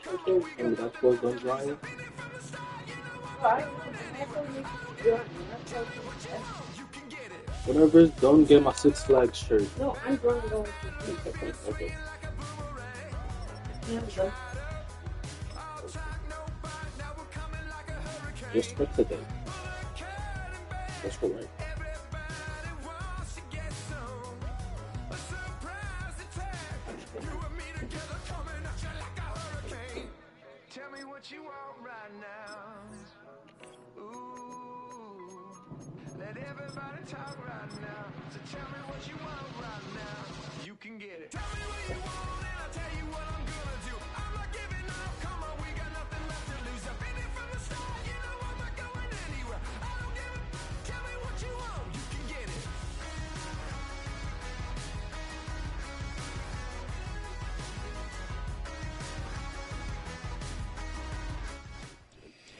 Okay, and that's what done drying. Whenever it's done, get my Six Flags shirt. No, I'm going to go. Okay. Just for today. That's correct. Tell me what you want right now. Ooh, let everybody talk right now. So tell me what you want right now. You can get it. Tell me what you want and I'll tell you what I'm gonna do. I'm not giving up. Come on, we got nothing left to lose. I've been here from the start. You know I'm not going anywhere. I don't give a. Tell me what you want. You can get it.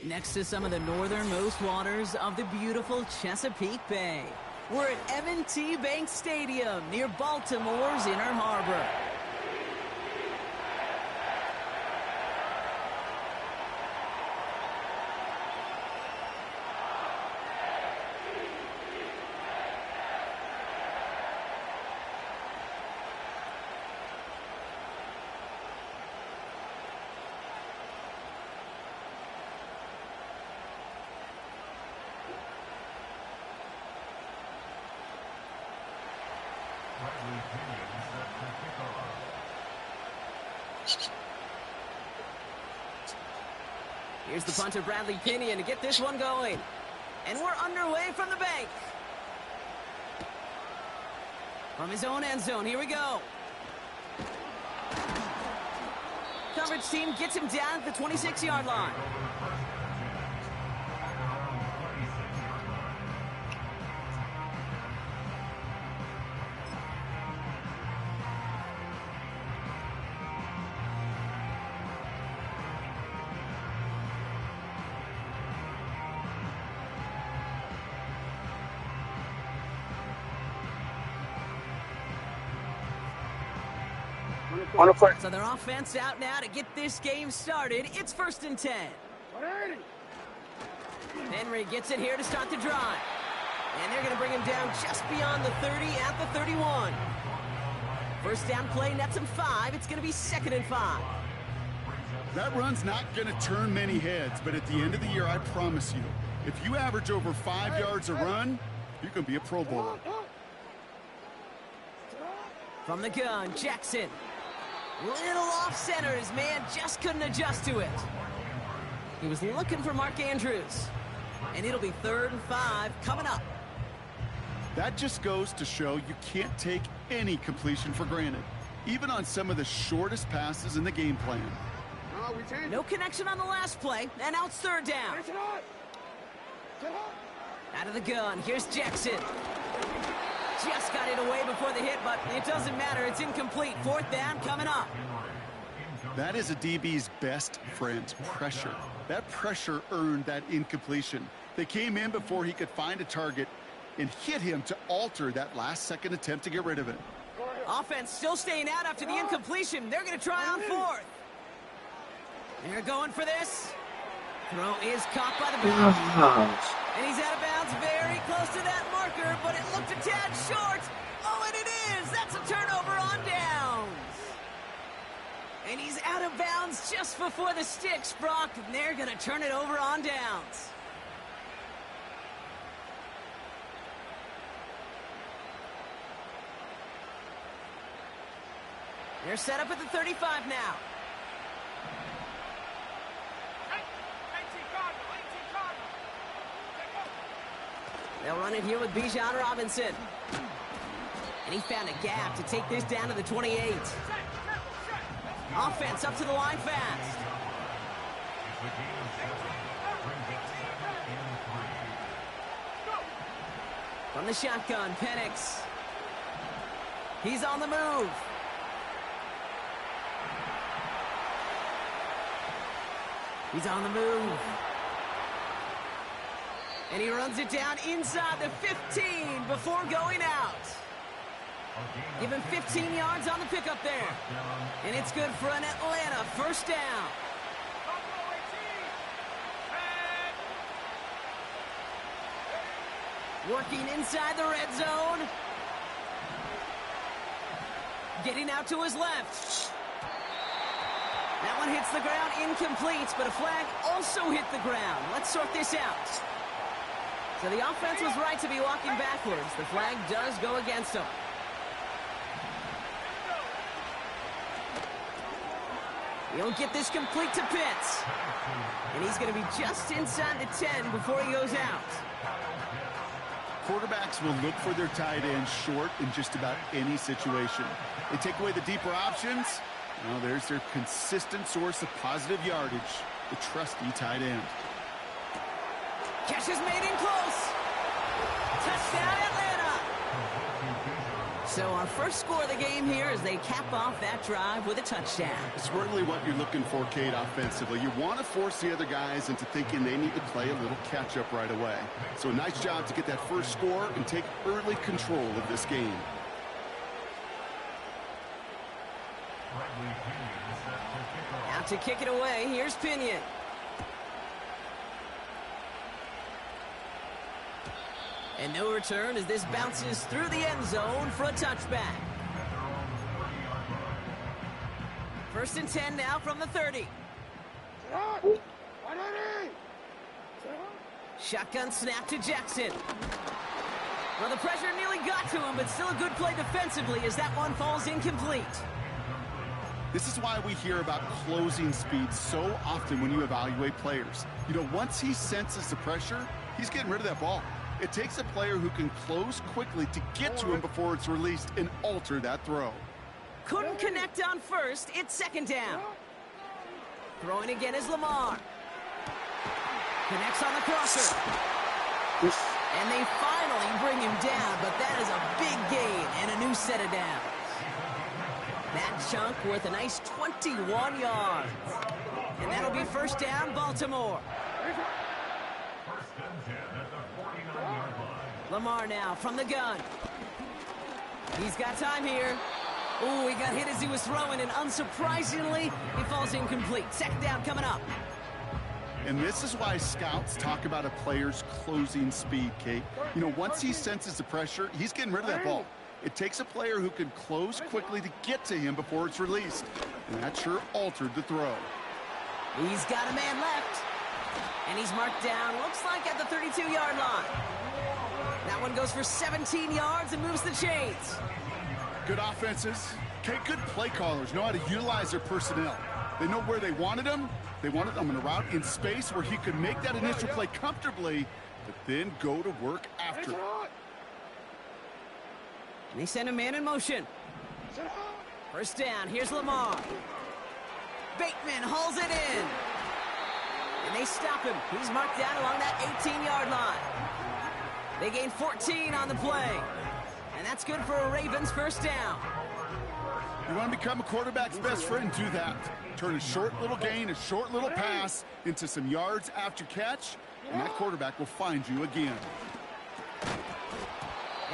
Next to some of the northernmost waters of the beautiful Chesapeake Bay, we're at M&T Bank Stadium near Baltimore's Inner Harbor. Here's the punter, Bradley Pinion, to get this one going. And we're underway from the bank. From his own end zone, here we go. Coverage team gets him down at the 26-yard line. So their offense out now to get this game started. It's 1st and 10. Henry gets it here to start the drive. And they're going to bring him down just beyond the 30 at the 31. First down play nets him 5. It's going to be 2nd and 5. That run's not going to turn many heads, but at the end of the year, I promise you, if you average over 5 yards a run, you can be a Pro Bowler. From the gun, Jackson. Little off center. His man just couldn't adjust to it. He was looking for Mark Andrews. And it'll be 3rd and 5 coming up. That just goes to show you can't take any completion for granted, even on some of the shortest passes in the game plan. No connection on the last play, and now it's 3rd down. Out of the gun, here's Jackson. Just got it away before the hit, but it doesn't matter. It's incomplete. 4th down coming up. That is a DB's best friend, pressure. That pressure earned that incompletion. They came in before he could find a target and hit him to alter that last-second attempt to get rid of it. Offense still staying out after the incompletion. They're going to try on 4th. They're going for this. Throw is caught by the bounce. And he's out of bounds very close to that marker, but it looked a tad short. Oh, and it is. That's a turnover on downs. And he's out of bounds just before the sticks, Brock. And they're going to turn it over on downs. They're set up at the 35 now. They'll run it here with Bijan Robinson. And he found a gap to take this down to the 28. Offense up to the line fast. From the shotgun, Penix. He's on the move. He's on the move. And he runs it down inside the 15 before going out. Give him 15 yards on the pickup there. And it's good for an Atlanta first down. Working inside the red zone. Getting out to his left. That one hits the ground, incomplete, but a flag also hit the ground. Let's sort this out. So the offense was right to be walking backwards. The flag does go against them. He'll get this complete to Pitts. And he's going to be just inside the 10 before he goes out. Quarterbacks will look for their tight end short in just about any situation. They take away the deeper options. Well, there's their consistent source of positive yardage, the trusty tight end. Catch is made in close. Touchdown, Atlanta. So our first score of the game here as they cap off that drive with a touchdown. It's certainly what you're looking for, Kate, offensively. You want to force the other guys into thinking they need to play a little catch-up right away. So a nice job to get that first score and take early control of this game. Out to kick it away, here's Pinion. And no return as this bounces through the end zone for a touchback. First and 10 now from the 30. Shotgun snap to Jackson. Well, the pressure nearly got to him, but still a good play defensively as that one falls incomplete. This is why we hear about closing speed so often when you evaluate players. You know, once he senses the pressure, he's getting rid of that ball. It takes a player who can close quickly to get to him before it's released and alter that throw. Couldn't connect on first. It's second down. Throwing again is Lamar. Connects on the crosser. And they finally bring him down, but that is a big gain and a new set of downs. That chunk worth a nice 21 yards. And that'll be first down, Baltimore. Lamar now from the gun. He's got time here. Ooh, he got hit as he was throwing, and unsurprisingly, he falls incomplete. Second down coming up. And this is why scouts talk about a player's closing speed, Kate. You know, once he senses the pressure, he's getting rid of that ball. It takes a player who can close quickly to get to him before it's released. And that sure altered the throw. He's got a man left. And he's marked down, looks like at the 32-yard line. That one goes for 17 yards and moves the chains. Good offenses. Okay, good play callers know how to utilize their personnel. They know where they wanted him. They wanted him in a route in space where he could make that initial play comfortably, but then go to work after. And they send a man in motion. First down, here's Lamar. Bateman hauls it in. And they stop him. He's marked down along that 18-yard line. They gain 14 on the play. And that's good for a Ravens first down. You want to become a quarterback's best friend, do that. Turn a short little gain, a short little pass into some yards after catch, and that quarterback will find you again.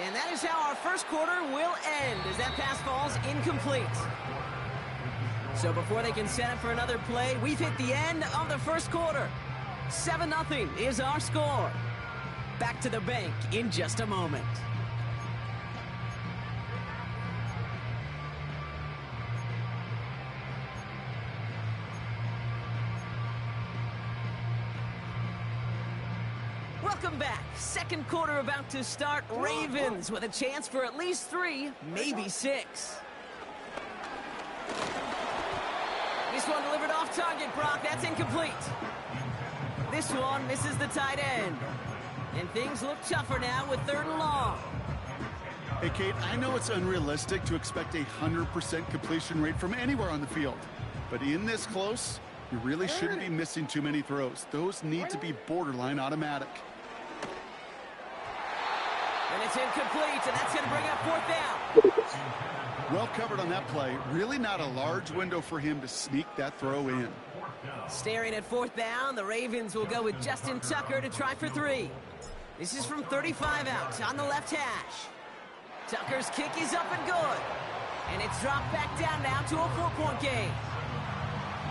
And that is how our first quarter will end as that pass falls incomplete. So before they can set up for another play, we've hit the end of the first quarter. 7-0 is our score. Back to the bank in just a moment. Welcome back. Second quarter about to start. Ravens with a chance for at least 3, maybe 6. This one delivered off target, Brock. That's incomplete. This one misses the tight end. And things look tougher now with 3rd and long. Hey, Kate, I know it's unrealistic to expect a 100% completion rate from anywhere on the field. But in this close, you really shouldn't be missing too many throws. Those need to be borderline automatic. And it's incomplete, and that's going to bring up 4th down. Well covered on that play. Really not a large window for him to sneak that throw in. Staring at 4th down, the Ravens will go with Justin Tucker to try for 3. This is from 35 out on the left hash. Tucker's kick is up and good. And it's dropped back down now to a 4-point game.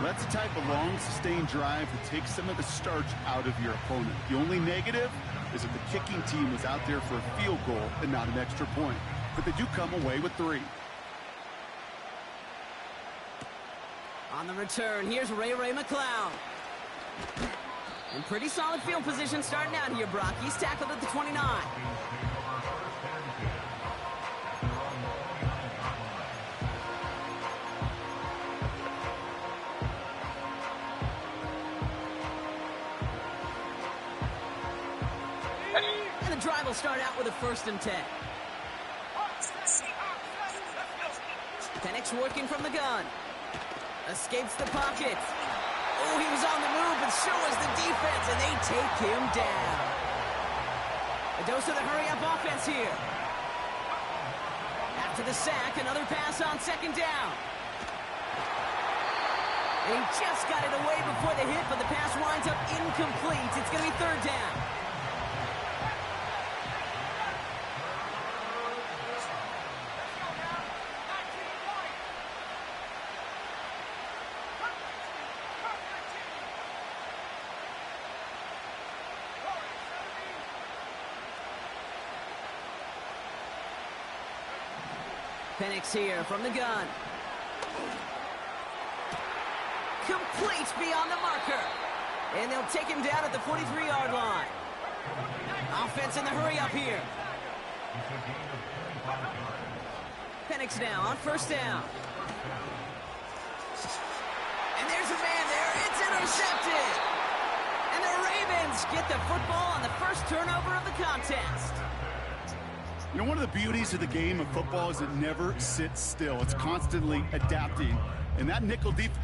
That's the type of long, sustained drive that takes some of the starch out of your opponent. The only negative is that the kicking team was out there for a field goal and not an extra point. But they do come away with 3. On the return, here's Ray McLeod. In pretty solid field position starting out here, Brock. He's tackled at the 29. And the drive will start out with a 1st and 10. Penix working from the gun. Escapes the pocket. Oh, he was on the move, but so was the defense, and they take him down. A dose of the hurry-up offense here. After the sack, another pass on 2nd down. And he just got it away before the hit, but the pass winds up incomplete. It's going to be 3rd down. Penix here from the gun. Complete beyond the marker. And they'll take him down at the 43-yard line. Offense in the hurry-up here. Penix now on 1st down. And there's a man there. It's intercepted. And the Ravens get the football on the first turnover of the contest. You know, one of the beauties of the game of football is it never sits still. It's constantly adapting. And that nickel defense...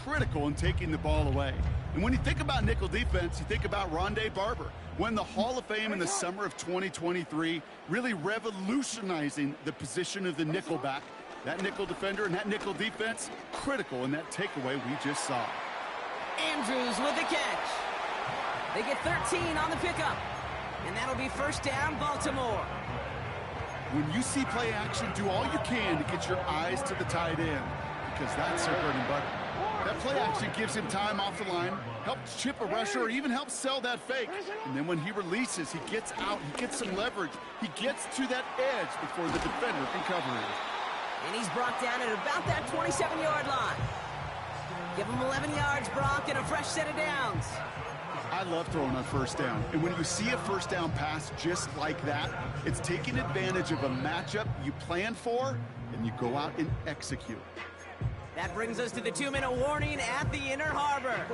critical in taking the ball away. And when you think about nickel defense, you think about Rondé Barber. Won the Hall of Fame in the summer of 2023, really revolutionizing the position of the nickelback. That nickel defender and that nickel defense, critical in that takeaway we just saw. Andrews with the catch. They get 13 on the pickup. And that'll be 1st down, Baltimore. When you see play action, do all you can to get your eyes to the tight end, because that's their bread and butter. That play action gives him time off the line, helps chip a rusher, or even helps sell that fake. And then when he releases, he gets out, he gets some leverage. He gets to that edge before the defender can cover him. And he's brought down at about that 27-yard line. Give him 11 yards, Brock, and a fresh set of downs. I love throwing on 1st down. And when you see a 1st down pass just like that, it's taking advantage of a matchup you plan for, and you go out and execute. That brings us to the 2-minute warning at the Inner Harbor.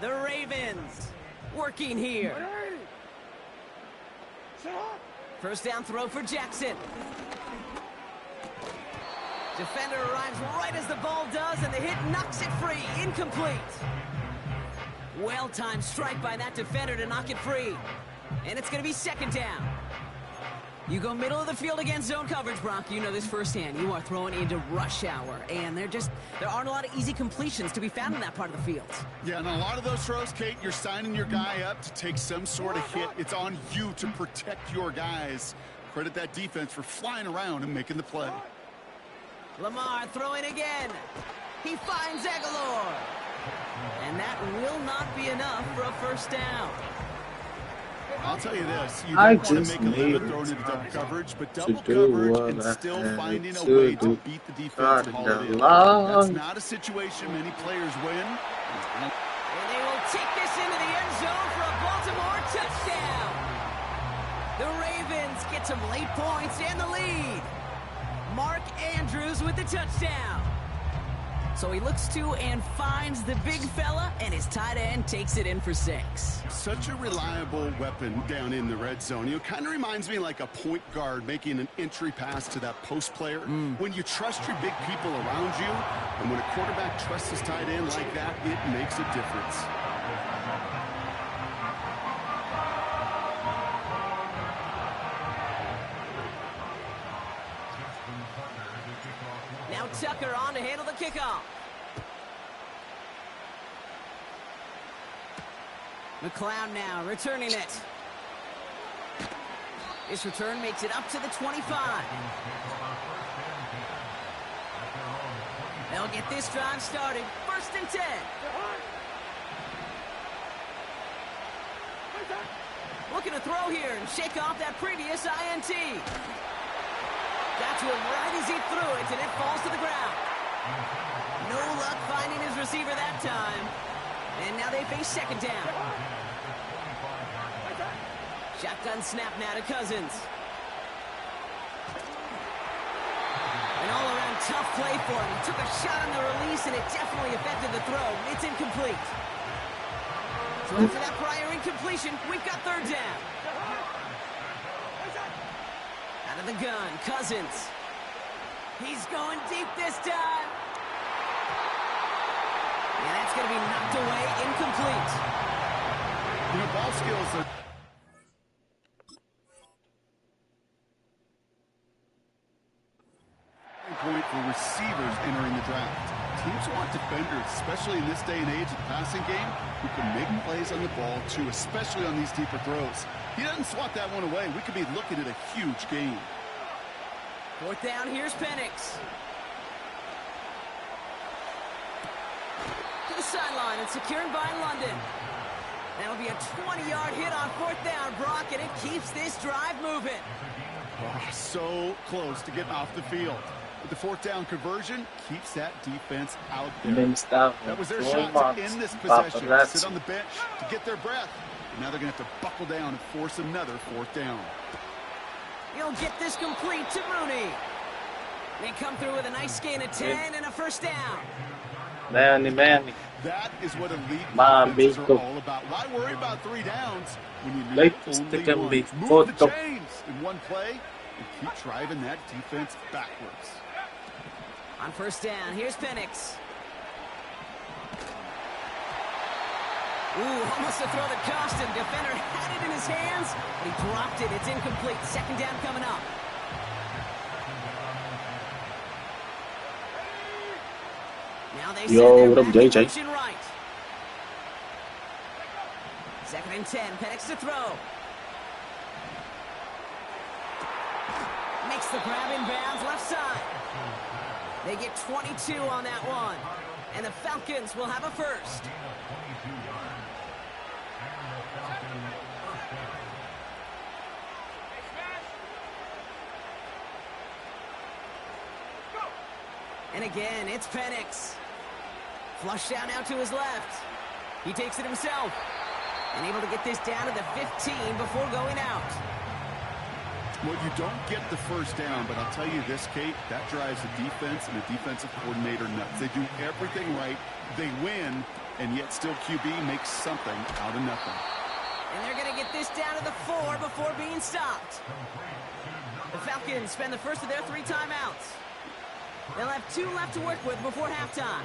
The Ravens working here. 1st down throw for Jackson. Defender arrives right as the ball does, and the hit knocks it free. Incomplete. Well-timed strike by that defender to knock it free. And it's going to be 2nd down. You go middle of the field against zone coverage, Brock. You know this firsthand. You are throwing into rush hour, and there aren't a lot of easy completions to be found in that part of the field. Yeah, and a lot of those throws, Kate, you're signing your guy up to take some sort of hit. It's on you to protect your guys. Credit that defense for flying around and making the play. Lamar throwing again. He finds Aguilar. And that will not be enough for a 1st down. I'll tell you this, you don't want to make a living throwing into double coverage, but double coverage and still finding a way to beat the defense and haul it in. That's not a situation many players win. And they will take this into the end zone for a Baltimore touchdown. The Ravens get some late points and the lead. Mark Andrews with the touchdown. So he looks to and finds the big fella, and his tight end takes it in for 6. Such a reliable weapon down in the red zone. You know, kind of reminds me like a point guard making an entry pass to that post player. When you trust your big people around you, and when a quarterback trusts his tight end like that, it makes a difference. Now Tucker on to handle the kickoff. McLeod now returning it. This return makes it up to the 25. They'll get this drive started. 1st and 10. Looking to throw here and shake off that previous INT. Got to him right as he threw it, and it falls to the ground. No luck finding his receiver that time. And now they face 2nd down. Shotgun snap now to Cousins. An all-around tough play for him. He took a shot on the release, and it definitely affected the throw. It's incomplete. So after that prior incompletion, we've got 3rd down. Out of the gun, Cousins. He's going deep this time. Yeah, that's going to be knocked away, incomplete. You know, ball skills are... point for receivers entering the draft. Teams want defenders, especially in this day and age of the passing game, who can make plays on the ball, too, especially on these deeper throws. He doesn't swat that one away. We could be looking at a huge game. 4th down, here's Penix. To the sideline and secured by London. That'll be a 20-yard hit on 4th down, Brock, and it keeps this drive moving. Oh, so close to getting off the field. But the 4th down conversion keeps that defense out there. That was their shot to end this possession. Sit on the bench to get their breath. And now they're going to have to buckle down and force another 4th down. He'll get this complete to Mooney. They come through with a nice gain of 10 and a 1st down. Manny. That is what elite offenses are all about. Why worry about 3 downs when you need only one? Move the chains in one play and keep driving that defense backwards. On 1st down, here's Penix. Ooh, almost a throw that cost him. Defender had it in his hands, but he dropped it. It's incomplete. 2nd down coming up. Now they send their back right. 2nd and 10. Penix to throw. Makes the grab in bounds left side. They get 22 on that one. And the Falcons will have a 1st. And again, it's Penix. Flush down out to his left. He takes it himself. And able to get this down to the 15 before going out. Well, you don't get the 1st down, but I'll tell you this, Kate, that drives the defense and the defensive coordinator nuts. They do everything right. They win, and yet still QB makes something out of nothing. And they're going to get this down to the 4 before being stopped. The Falcons spend the first of their 3 timeouts. They'll have 2 left to work with before halftime.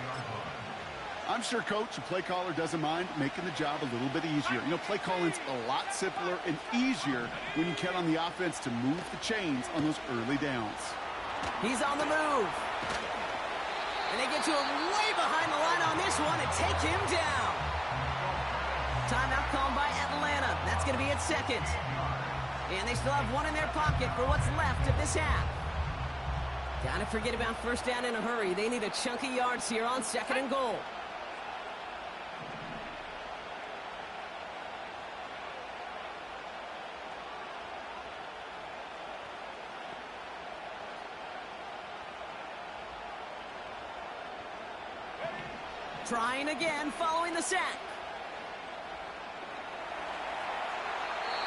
I'm sure Coach, the play caller, doesn't mind making the job a little bit easier. You know, play calling's a lot simpler and easier when you count on the offense to move the chains on those early downs. He's on the move. And they get to him way behind the line on this one and take him down. Timeout called by Atlanta. That's going to be its 2nd. And they still have 1 in their pocket for what's left of this half. Gotta forget about 1st down in a hurry. They need a chunk of yards here on 2nd and goal. Trying again following the sack.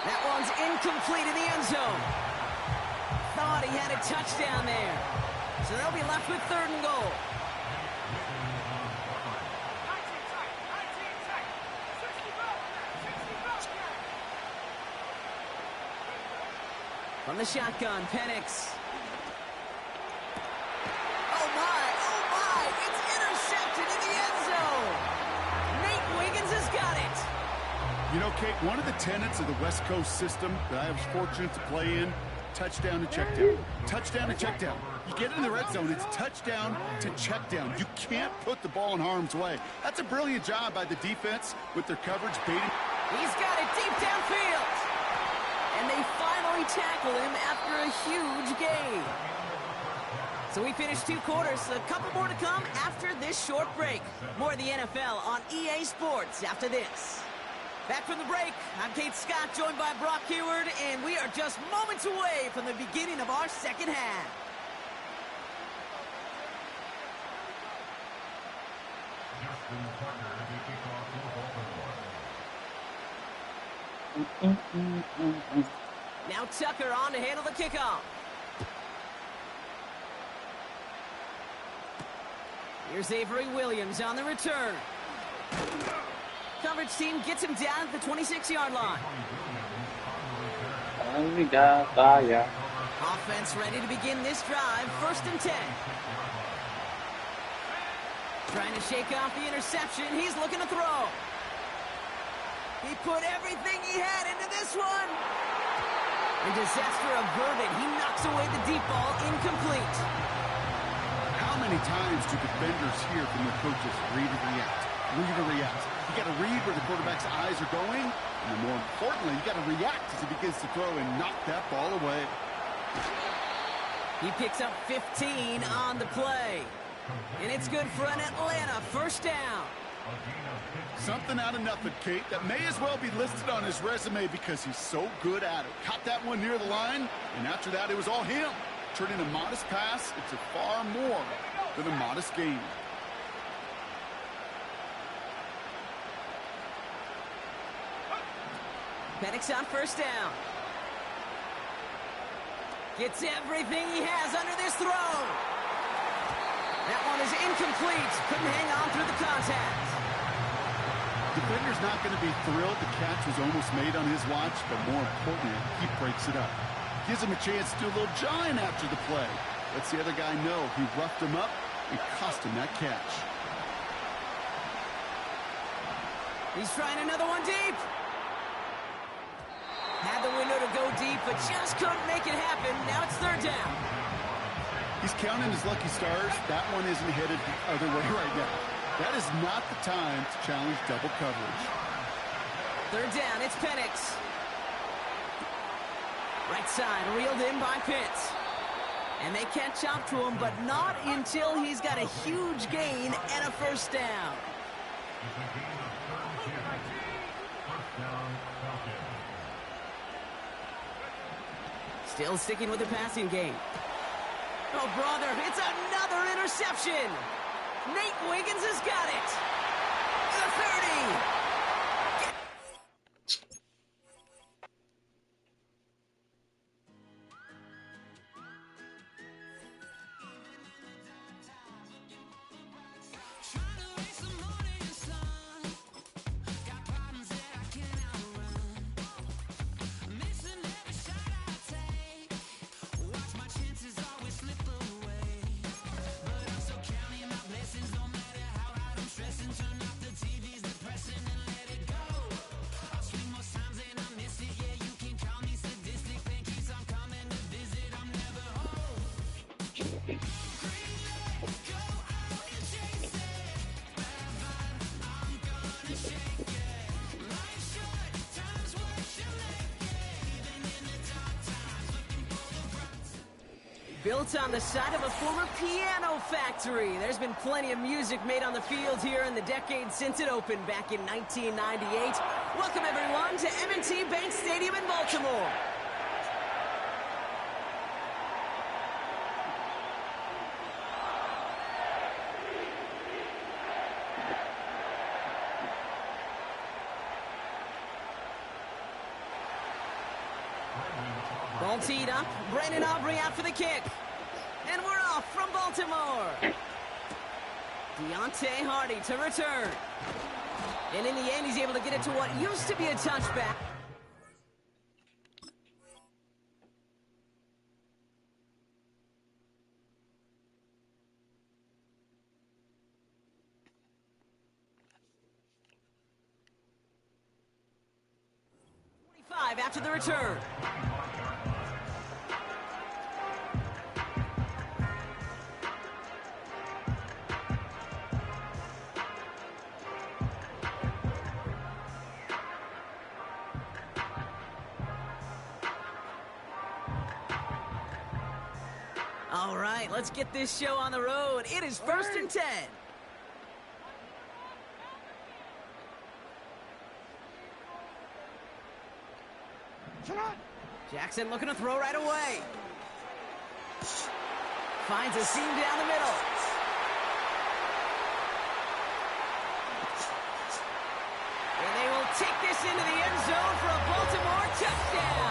That one's incomplete in the end zone. Thought he had a touchdown there. So they'll be left with 3rd and goal. From the shotgun, Penix. Oh my, it's intercepted in the end zone. Nate Wiggins has got it. You know, Kate, one of the tenets of the West Coast system that I was fortunate to play in, touchdown to check down. Touchdown to check down. You get in the red zone, it's touchdown to check down. You can't put the ball in harm's way. That's a brilliant job by the defense with their coverage baiting. He's got it deep downfield. And they finally tackle him after a huge gain. So we finished 2 quarters. A couple more to come after this short break. More of the NFL on EA Sports after this. Back from the break, I'm Kate Scott, joined by Brock Keyword, and we are just moments away from the beginning of our second half. Now Tucker on to handle the kickoff. Here's Avery Williams on the return. Coverage team gets him down at the 26-yard line. Offense ready to begin this drive. 1st and 10. Trying to shake off the interception. He's looking to throw. He put everything he had into this one. And disaster averted. He knocks away the deep ball, incomplete. How many times do defenders hear from their coaches, read and react, read or react? You got to read where the quarterback's eyes are going, and more importantly, you got to react as he begins to throw and knock that ball away. He picks up 15 on the play. And it's good for an Atlanta 1st down. Something out of nothing, Kate, that may as well be listed on his resume because he's so good at it. Caught that one near the line, and after that, it was all him. Turning a modest pass into far more than a modest gain. Penix on 1st down. Gets everything he has under this throw. That one is incomplete. Couldn't hang on through the contact. Defender's not going to be thrilled the catch was almost made on his watch, but more importantly, he breaks it up. Gives him a chance to do a little jawing after the play. Lets the other guy know he roughed him up and cost him that catch. He's trying another one deep. Had the window to go deep, but just couldn't make it happen. Now it's 3rd down. He's counting his lucky stars. That one isn't headed the other way right now. That is not the time to challenge double coverage. 3rd down, it's Penix. Right side, reeled in by Pitts. And they catch up to him, but not until he's got a huge gain and a 1st down. Still sticking with the passing game. Oh, brother, it's another interception. Nate Wiggins has got it. The 30. Built on the side of a former piano factory. There's been plenty of music made on the field here in the decade since it opened back in 1998. Welcome, everyone, to M&T Bank Stadium in Baltimore. Ball teed up. Brandon Aubrey out for the kick. And we're off from Baltimore. Deontay Hardy to return. And in the end, he's able to get it to what used to be a touchback. After the return. All right, let's get this show on the road. It is 1st and 10. Jackson looking to throw right away. Finds a seam down the middle. And they will take this into the end zone for a Baltimore touchdown.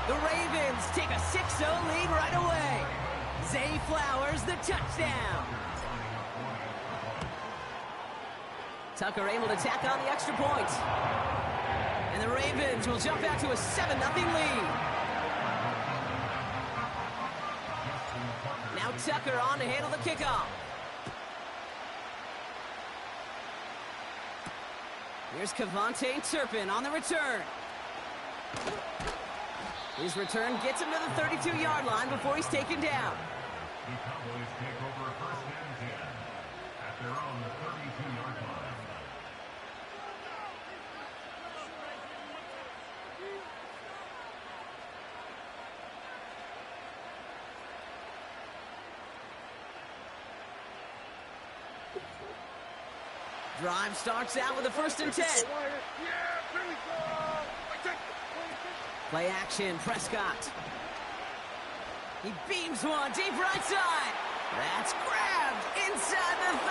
The Ravens take a 6-0 lead right away. Zay Flowers, the touchdown. Tucker able to tack on the extra point. And the Ravens will jump out to a 7-0 lead. Now Tucker on to handle the kickoff. Here's Kevontae Turpin on the return. His return gets him to the 32-yard line before he's taken down. The Cowboys take over 1st and 10 at their own 32-yard line. Drive starts out with a 1st and 10. Play action, Prescott. He beams one deep right side. That's grabbed inside the 30.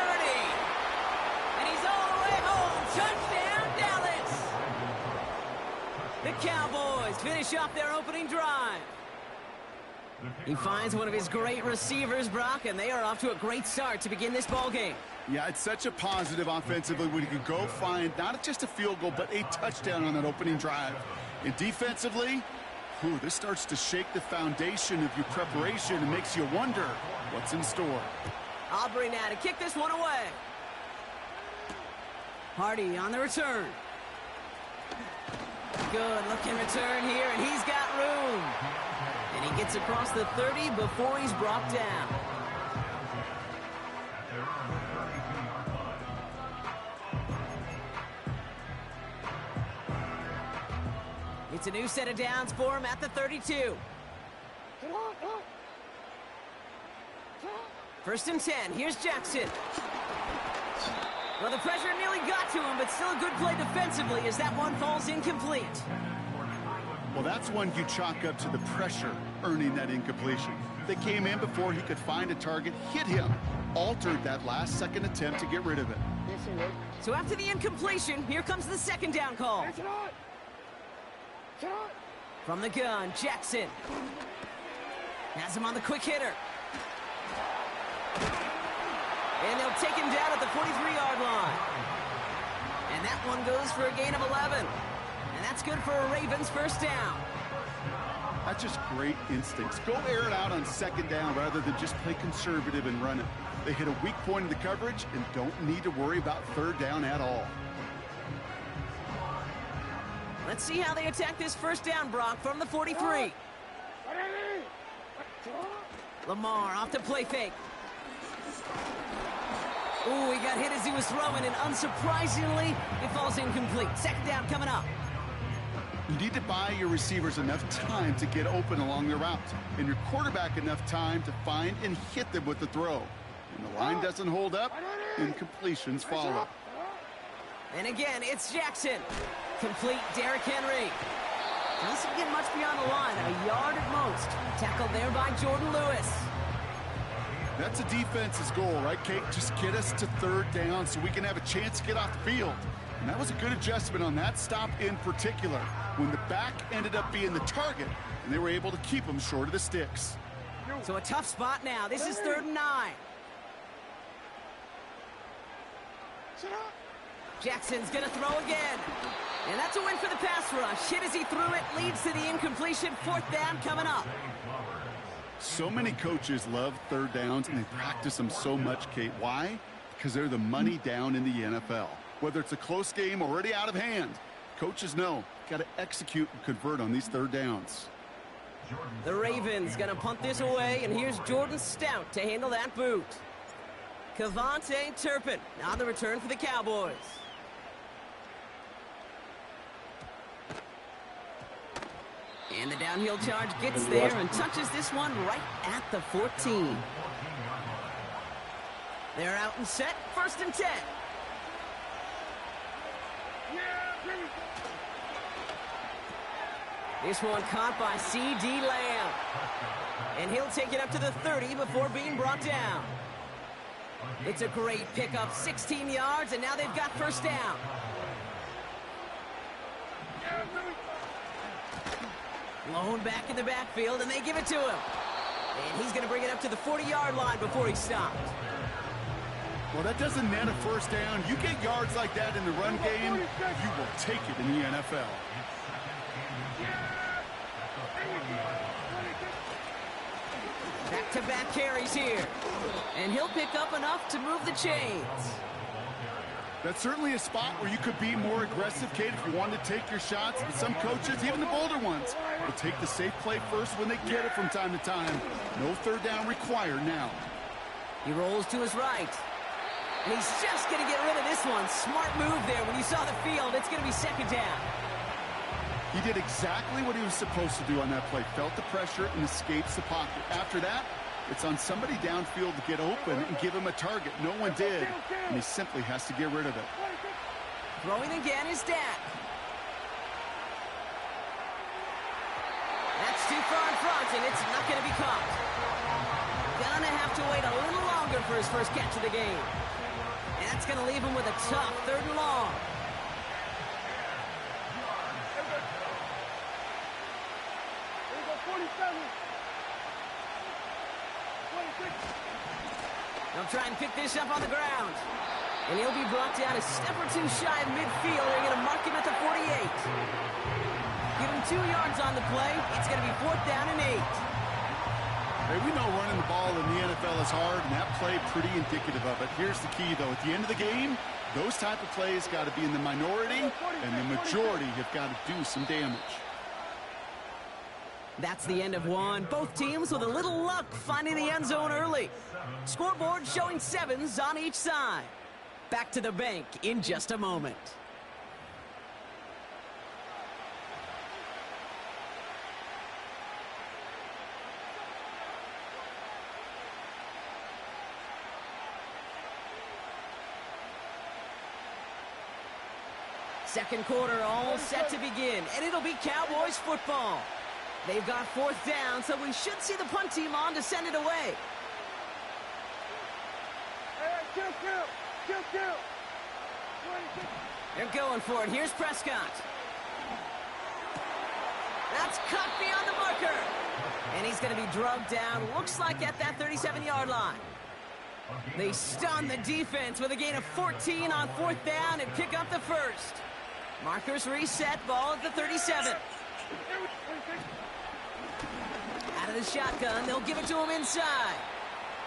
And he's all the way home. Touchdown, Dallas. The Cowboys finish off their opening drive. He finds one of his great receivers, Brock, and they are off to a great start to begin this ball game. Yeah, it's such a positive offensively when you can go find not just a field goal, but a touchdown on that opening drive. And defensively, this starts to shake the foundation of your preparation and makes you wonder what's in store. Aubrey now to kick this one away. Hardy on the return. Good looking return here, and he's got room. And he gets across the 30 before he's brought down. It's a new set of downs for him at the 32. 1st and 10. Here's Jackson. Well, the pressure nearly got to him, but still a good play defensively as that one falls incomplete. Well, that's one you chalk up to the pressure earning that incompletion. They came in before he could find a target, hit him, altered that last-second attempt to get rid of it. So after the incompletion, here comes the 2nd down call. From the gun, Jackson. Has him on the quick hitter. And they'll take him down at the 43-yard line. And that one goes for a gain of 11. And that's good for a Ravens 1st down. That's just great instincts. Go air it out on 2nd down rather than just play conservative and run it. They hit a weak point in the coverage and don't need to worry about 3rd down at all. Let's see how they attack this 1st down, Brock, from the 43. Lamar off the play fake. Ooh, he got hit as he was throwing, and unsurprisingly, it falls incomplete. 2nd down coming up. You need to buy your receivers enough time to get open along their route, and your quarterback enough time to find and hit them with the throw. When the line doesn't hold up, incompletions follow. And again, it's Jackson. Complete Derrick Henry. Doesn't get much beyond the line, a yard at most. Tackled there by Jordan Lewis. That's a defense's goal, right, Kate? Just get us to 3rd down so we can have a chance to get off the field. And that was a good adjustment on that stop in particular, when the back ended up being the target, and they were able to keep him short of the sticks. So a tough spot now. This is 3rd and 9. Jackson's going to throw again. And that's a win for the pass rush. Hit as he threw it, leads to the incompletion. 4th down coming up. So many coaches love 3rd downs, and they practice them so much, Kate. Why? Because they're the money down in the NFL. Whether it's a close game already out of hand, coaches know, got to execute and convert on these 3rd downs. The Ravens going to punt this away, and here's Jordan Stout to handle that boot. Kevontae Turpin on the return for the Cowboys. And the downhill charge gets there and touches this one right at the 14. They're out and set, 1st and 10. This one caught by C.D. Lamb. And he'll take it up to the 30 before being brought down. It's a great pickup, 16 yards, and now they've got 1st down. Blown back in the backfield, and they give it to him. And he's going to bring it up to the 40-yard line before he stopped. Well, that doesn't net a 1st down. You get yards like that in the run game, you will take it in the NFL. Back-to-back carries here. And he'll pick up enough to move the chains. That's certainly a spot where you could be more aggressive, Kate, if you wanted to take your shots. But some coaches, even the bolder ones, will take the safe play first when they get it from time to time. No 3rd down required now. He rolls to his right. And he's just going to get rid of this one. Smart move there. When you saw the field, it's going to be 2nd down. He did exactly what he was supposed to do on that play. Felt the pressure and escapes the pocket. After that, it's on somebody downfield to get open and give him a target. No one did, and he simply has to get rid of it. Throwing again is Dak. That's too far in front, and it's not going to be caught. Gonna have to wait a little longer for his 1st catch of the game. And that's going to leave him with a tough 3rd and long. They'll try and pick this up on the ground. And he'll be brought down a step or two shy of midfield. They're going to mark him at the 48. Give him 2 yards on the play. It's going to be 4th down and 8. Hey, we know running the ball in the NFL is hard, and that play pretty indicative of it. Here's the key, though. At the end of the game, those type of plays got to be in the minority, and the majority have got to do some damage. That's the end of one. Both teams with a little luck finding the end zone early. Scoreboard showing 7s on each side. Back to the bank in just a moment. Second quarter all set to begin, and it'll be Cowboys football. They've got 4th down, so we should see the punt team on to send it away. They're going for it. Here's Prescott. That's cut beyond the marker. And he's going to be drugged down, looks like at that 37-yard line. They stun the defense with a gain of 14 on 4th down and pick up the 1st. Markers reset, ball at the 37. Out of the shotgun, they'll give it to him inside.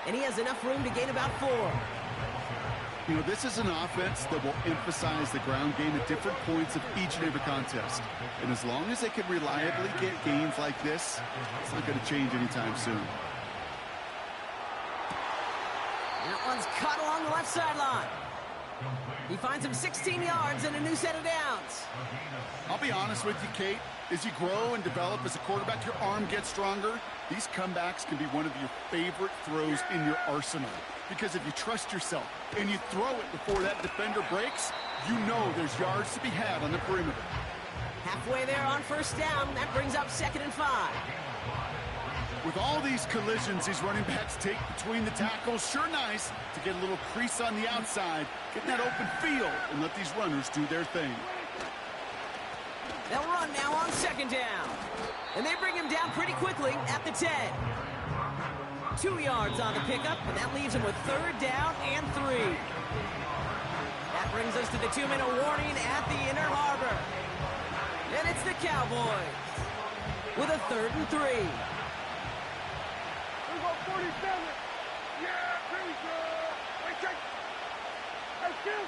And he has enough room to gain about 4. You know, this is an offense that will emphasize the ground game at different points of each and every contest. And as long as they can reliably get gains like this, it's not going to change anytime soon. That one's caught along the left sideline. He finds him 16 yards and a new set of downs. I'll be honest with you, Kate. As you grow and develop as a quarterback, your arm gets stronger. These comebacks can be one of your favorite throws in your arsenal. Because if you trust yourself and you throw it before that defender breaks, you know there's yards to be had on the perimeter. Halfway there on 1st down. That brings up 2nd and 5. With all these collisions these running backs take between the tackles, sure nice to get a little crease on the outside, get that open field, and let these runners do their thing. They'll run now on 2nd down. And they bring him down pretty quickly at the 10. 2 yards on the pickup, and that leaves him with 3rd down and 3. That brings us to the 2-minute warning at the Inner Harbor. And it's the Cowboys with a 3rd and 3. 47. Yeah, here we go. Wait, check. Hey, kill.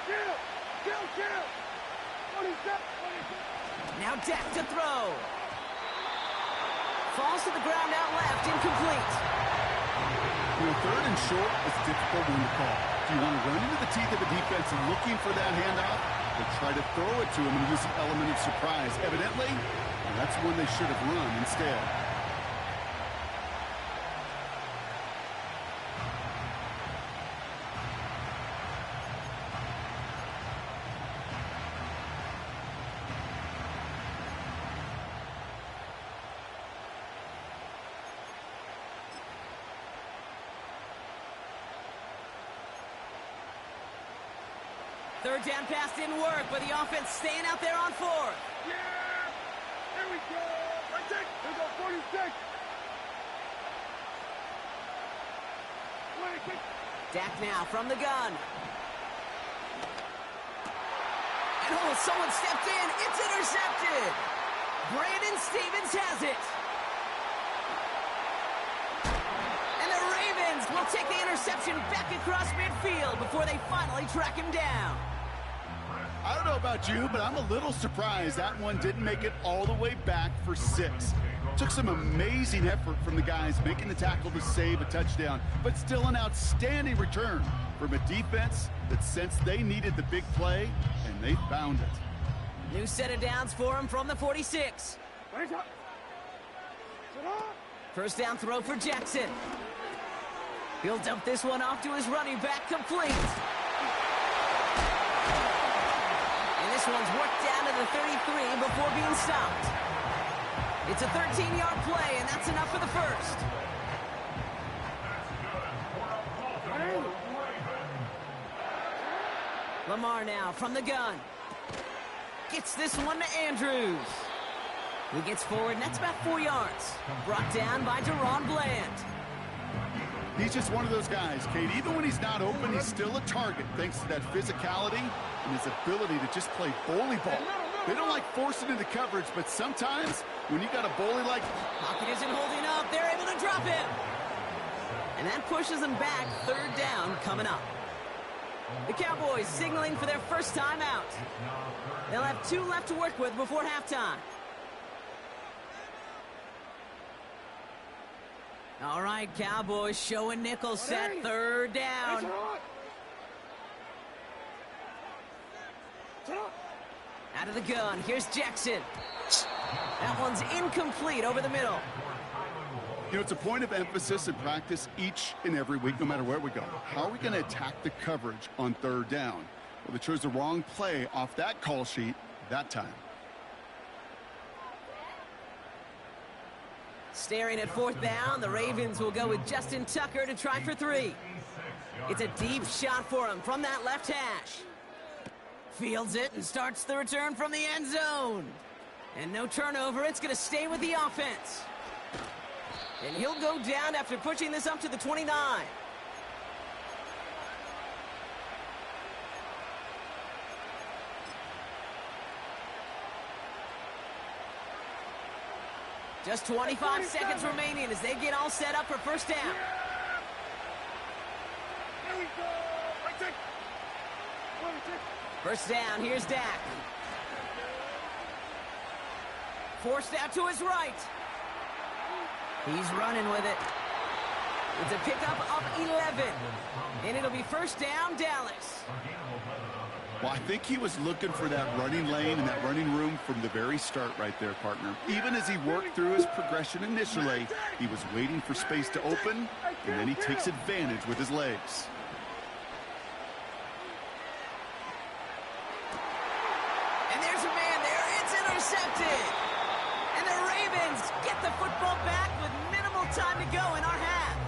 27. Now Dak to throw. Falls to the ground out left, incomplete. You know, 3rd and short is a difficult one to call. If you want to run into the teeth of a defense and looking for that handoff, or try to throw it to him and use the element of surprise. Evidently, That's one they should have run instead. Third down pass didn't work, but the offense staying out there on fourth. Yeah! Here we go! Right there! Here we go, 46! Dak now from the gun. And oh, someone stepped in. It's intercepted. Brandon Stevens has it. And the Ravens will take the interception back across midfield before they finally track him down. I don't know about you, but I'm a little surprised that one didn't make it all the way back for 6. Took some amazing effort from the guys making the tackle to save a touchdown, but still an outstanding return from a defense that sensed they needed the big play, and they found it. New set of downs for him from the 46. First down throw for Jackson. He'll dump this one off to his running back, complete. This one's worked down to the 33 before being stopped. It's a 13-yard play, and that's enough for the first. Lamar now from the gun. Gets this one to Andrews. He gets forward, and that's about 4 yards. Brought down by Deron Bland. He's just one of those guys, Kate. Even when he's not open, he's still a target thanks to that physicality and his ability to just play bully ball. They don't like forcing into coverage, but sometimes when you got a bully like... Pocket isn't holding up. They're able to drop him. And that pushes them back. Third down coming up. The Cowboys signaling for their first time out. They'll have 2 left to work with before halftime. All right, Cowboys showing nickel set. Third down. Out of the gun. Here's Jackson. That one's incomplete over the middle. You know, it's a point of emphasis in practice each and every week, no matter where we go. How are we going to attack the coverage on third down? Well, they chose the wrong play off that call sheet that time. Staring at fourth down, the Ravens will go with Justin Tucker to try for 3. It's a deep shot for him from that left hash. Fields it and starts the return from the end zone. And no turnover, it's going to stay with the offense. And he'll go down after pushing this up to the 29. Just 25 seconds remaining as they get all set up for first down. Here we go! Right there! First down, here's Dak. Forced out to his right. He's running with it. It's a pickup of 11. And it'll be first down, Dallas. Well, I think he was looking for that running lane and that running room from the very start right there, partner. Even as he worked through his progression initially, he was waiting for space to open, and then he takes advantage with his legs. And there's a man there. It's intercepted. And the Ravens get the football back with minimal time to go in our half.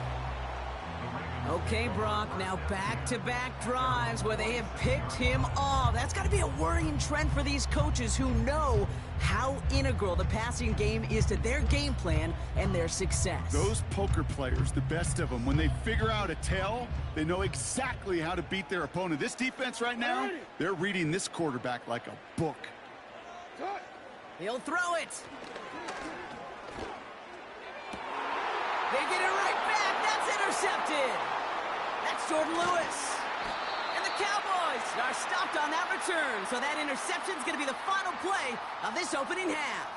Okay, Brock, now back-to-back drives where they have picked him off. That's got to be a worrying trend for these coaches who know how integral the passing game is to their game plan and their success. Those poker players, the best of them, when they figure out a tell, they know exactly how to beat their opponent. This defense right now, they're reading this quarterback like a book. He'll throw it. They get it right back. That's intercepted. That's Jordan Lewis. And the Cowboys are stopped on that return, so that interception's going to be the final play of this opening half.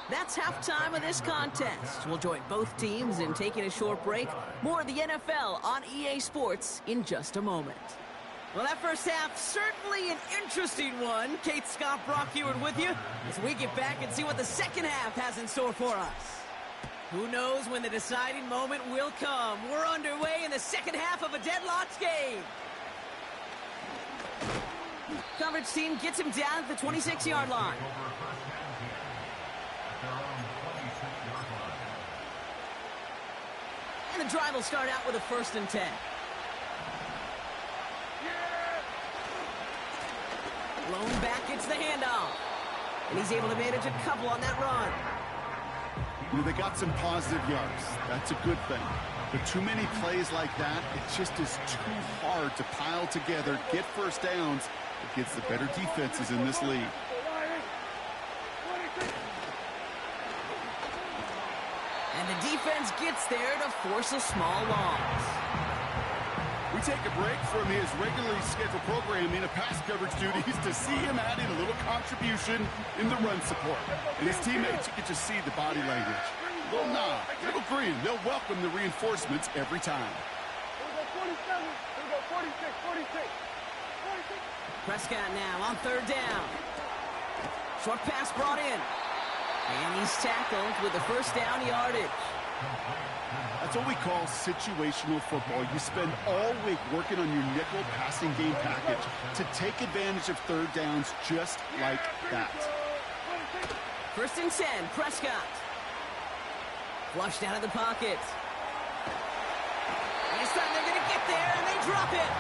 That's halftime of this contest. We'll join both teams in taking a short break. More of the NFL on EA Sports in just a moment. Well, that first half, certainly an interesting one. Kate Scott, Brock Heward with you as we get back and see what the second half has in store for us. Who knows when the deciding moment will come. We're underway in the second half of a deadlocked game. Coverage team gets him down at the 26-yard line. And the drive will start out with a 1st and 10. Blown back, gets the handoff. And he's able to manage a couple on that run. You know, they got some positive yards. That's a good thing. But too many plays like that, it just is too hard to pile together, get first downs against the better defenses in this league. And the defense gets there to force a small loss. We take a break from his regularly scheduled programming of pass coverage duties to see him add in a little contribution in the run support. And his teammates, you can just see the body language. Little nod, little grin. They'll welcome the reinforcements every time. Here we go 47. Here we go 46, 46. Prescott now on 3rd down. Short pass brought in. And he's tackled with the 1st down yardage. That's what we call situational football. You spend all week working on your nickel passing game package to take advantage of 3rd downs just like that. 1st and 10, Prescott. Flushed out of the pocket. And this time they're going to get there, and they drop it.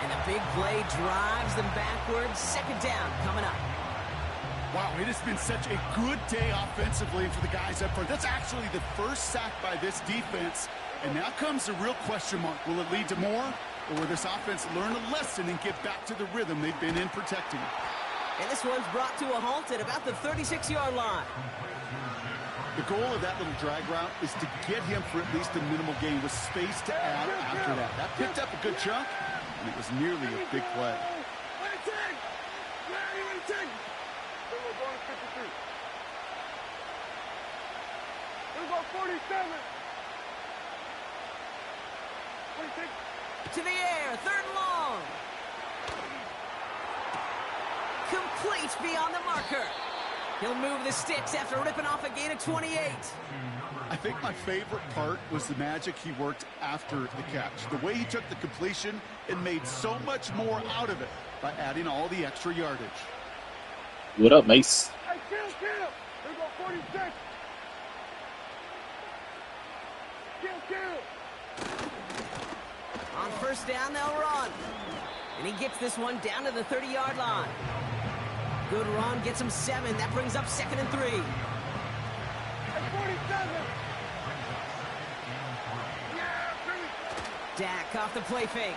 And the big play drives them backwards. 2nd down coming up. Wow, it has been such a good day offensively for the guys up front. That's actually the first sack by this defense. And now comes the real question mark. Will it lead to more? Or will this offense learn a lesson and get back to the rhythm they've been in protecting? And this one's brought to a halt at about the 36-yard line. The goal of that little drag route is to get him for at least a minimal gain with space to add after that. That picked up a good chunk, and it was nearly a big play. Here we go 47. 46. To the air, 3rd and long. Complete beyond the marker. He'll move the sticks after ripping off a gain of 28. I think my favorite part was the magic he worked after the catch. The way he took the completion and made so much more out of it by adding all the extra yardage. What up, Mace? Hey, kill. Here we go 46. Kill. On 1st down, they'll run. And he gets this one down to the 30-yard line. Good run, gets him 7. That brings up 2nd and 3. Hey, 47. Dak off the play fake.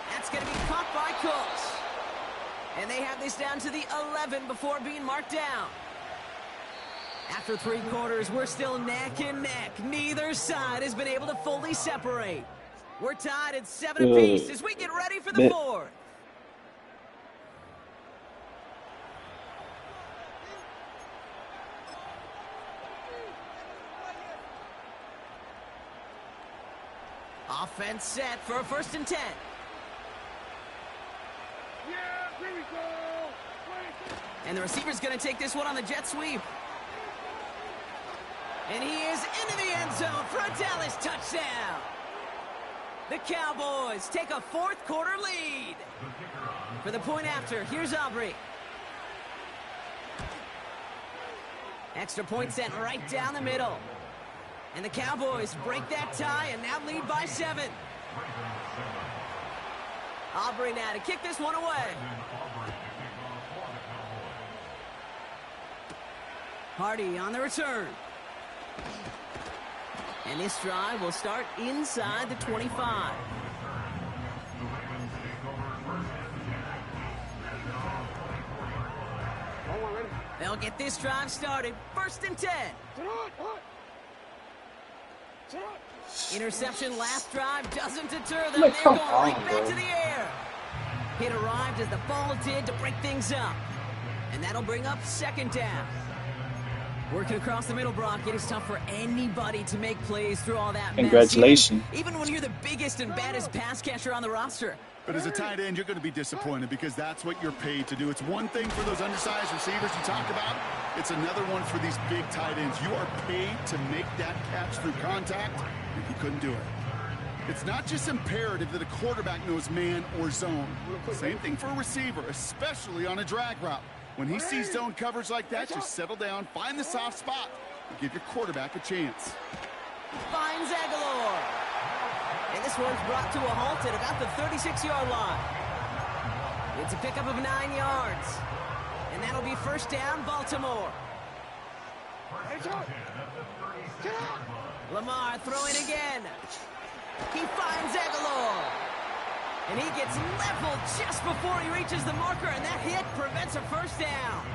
That's going to be caught by Cooks. And they have this down to the 11 before being marked down. After 3 quarters, we're still neck and neck. Neither side has been able to fully separate. We're tied at 7 apiece as we get ready for the 4th. Offense set for a 1st and 10. Yeah, here we go. And the receiver's going to take this one on the jet sweep. And he is into the end zone for a Dallas touchdown. The Cowboys take a 4th quarter lead. For the point after, here's Aubrey. Extra point sent right down the middle. And the Cowboys break that tie and now lead by 7. Aubrey now to kick this one away. Hardy on the return. And this drive will start inside the 25. They'll get this drive started. 1st and 10. Interception last drive doesn't deter them. They're going right back to the air. Hit arrived as the ball did to break things up. And that'll bring up 2nd down. Working across the middle, Brock. It is tough for anybody to make plays through all that mess. Congratulations. Even when you're the biggest and baddest pass catcher on the roster. But as a tight end, you're going to be disappointed because that's what you're paid to do. It's one thing for those undersized receivers you talk about. It's another one for these big tight ends. You are paid to make that catch through contact, and he couldn't do it. It's not just imperative that a quarterback knows man or zone. Same thing for a receiver, especially on a drag route. When he sees zone coverage like that, just settle down, find the soft spot, and give your quarterback a chance. Finds Aguilar. And this one's brought to a halt at about the 36-yard line. It's a pickup of 9 yards. And that'll be first down, Baltimore. Lamar throwing again. He finds Aguilar. And he gets leveled just before he reaches the marker, and that hit prevents a first down.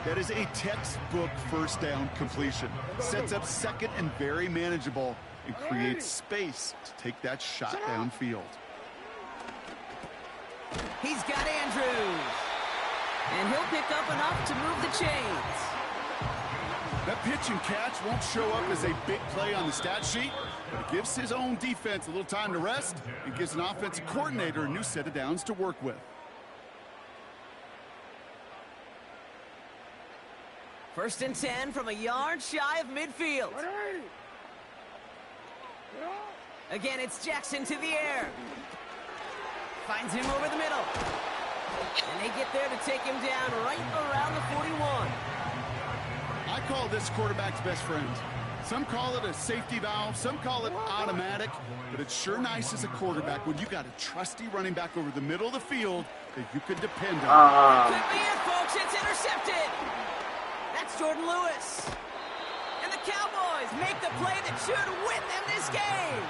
That is a textbook first down completion. Sets up second and very manageable and creates space to take that shot downfield. He's got Andrews. And he'll pick up enough to move the chains. That pitch and catch won't show up as a big play on the stat sheet, but it gives his own defense a little time to rest and gives an offensive coordinator a new set of downs to work with. First and 10 from a yard shy of midfield. Again, it's Jackson to the air. Finds him over the middle. And they get there to take him down right around the 41. I call this quarterback's best friend. Some call it a safety valve, some call it automatic, but it's sure nice as a quarterback when you got a trusty running back over the middle of the field that you can depend on. Could be it, folks. It's intercepted. That's Jordan Lewis. And the Cowboys make the play that should win them this game.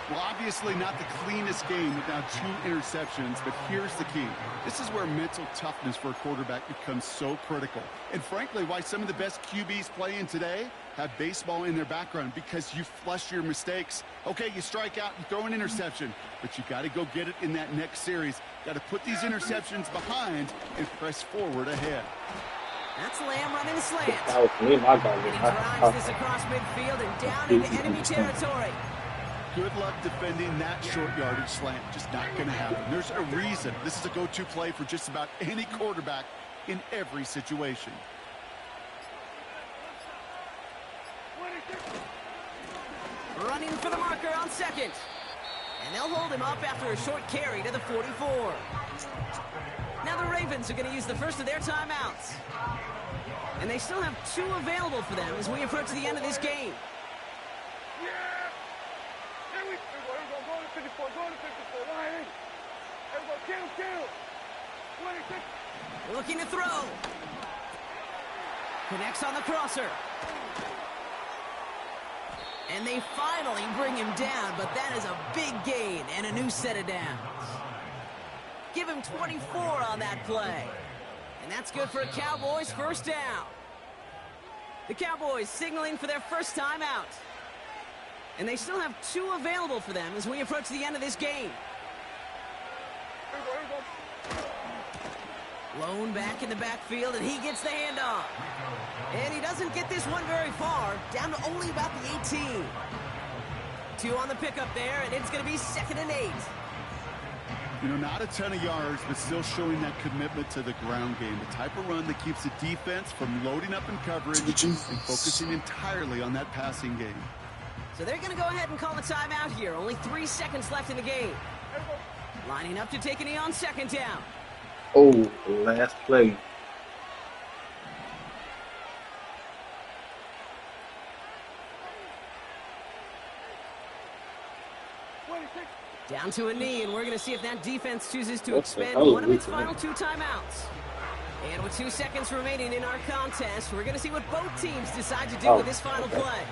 Well, obviously not the cleanest game without 2 interceptions, but here's the key. This is where mental toughness for a quarterback becomes so critical. And frankly, why some of the best QBs playing today have baseball in their background, because you flush your mistakes. Okay, you strike out, you throw an interception, but you got to go get it in that next series. Got to put these interceptions behind and press forward ahead. That's Lamb running the slant. That was me, my guy. And he drives this across midfield and down into enemy territory. Good luck defending that short yardage slant. Just not going to happen. There's a reason this is a go-to play for just about any quarterback in every situation. Running for the marker on second. And they'll hold him up after a short carry to the 44. Now the Ravens are going to use the first of their timeouts. And they still have 2 available for them as we approach the end of this game. Looking to throw. Connects on the crosser. And they finally bring him down, but that is a big gain and a new set of downs. Give him 24 on that play. And that's good for a Cowboys first down. The Cowboys signaling for their first time out. And they still have 2 available for them as we approach the end of this game. Lone back in the backfield, and he gets the handoff. And he doesn't get this one very far, down to only about the 18. 2 on the pickup there, and it's going to be 2nd and 8. You know, not a ton of yards, but still showing that commitment to the ground game. The type of run that keeps the defense from loading up in coverage and focusing entirely on that passing game. So they're going to go ahead and call a timeout here. Only 3 seconds left in the game. Lining up to take a knee on second down. Oh, last play. Down to a knee, and we're going to see if that defense chooses to What the expend hell one of is its this, final man? 2 timeouts. And with 2 seconds remaining in our contest, we're going to see what both teams decide to do with this final play.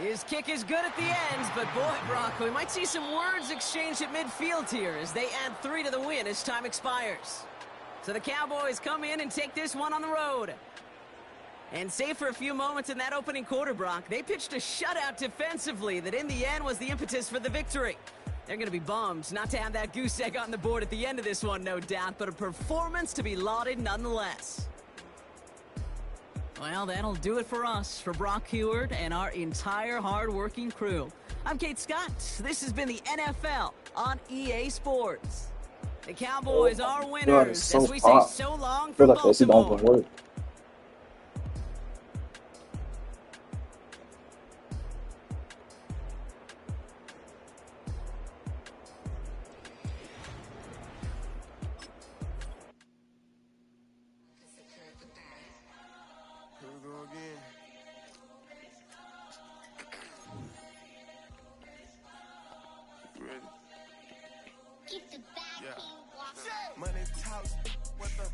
His kick is good at the ends, but boy, Brock, we might see some words exchanged at midfield here as they add 3 to the win as time expires. So the Cowboys come in and take this one on the road. And save for a few moments in that opening quarter, Brock, they pitched a shutout defensively that in the end was the impetus for the victory. They're going to be bummed not to have that goose egg on the board at the end of this one, no doubt, but a performance to be lauded nonetheless. Well, that'll do it for us, for Brock Heward and our entire hard-working crew. I'm Kate Scott. This has been the NFL on EA Sports. The Cowboys are winners, so as we say hot. so long I from feel like this don't Baltimore. even work. Here we go again. You ready? Keep the back Money talks. What the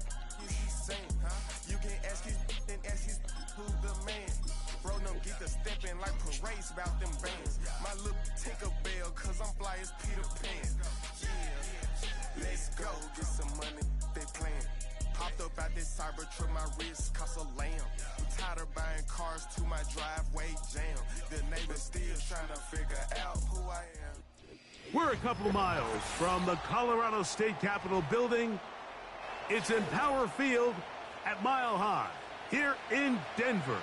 is he saying? Huh? You can ask his then ask his who's the man. Bro, no get the stepping like parades about them bands. My little Tinker Bell, cause I'm fly as Peter Pan. Yeah, let's go get some money. They playing. Popped up out this cyber truck, my wrist cost a lamb. I'm tired of buying cars to my driveway jam. The neighbors still trying to figure out who I am. We're a couple of miles from the Colorado State Capitol building. It's in Power Field at Mile High here in Denver.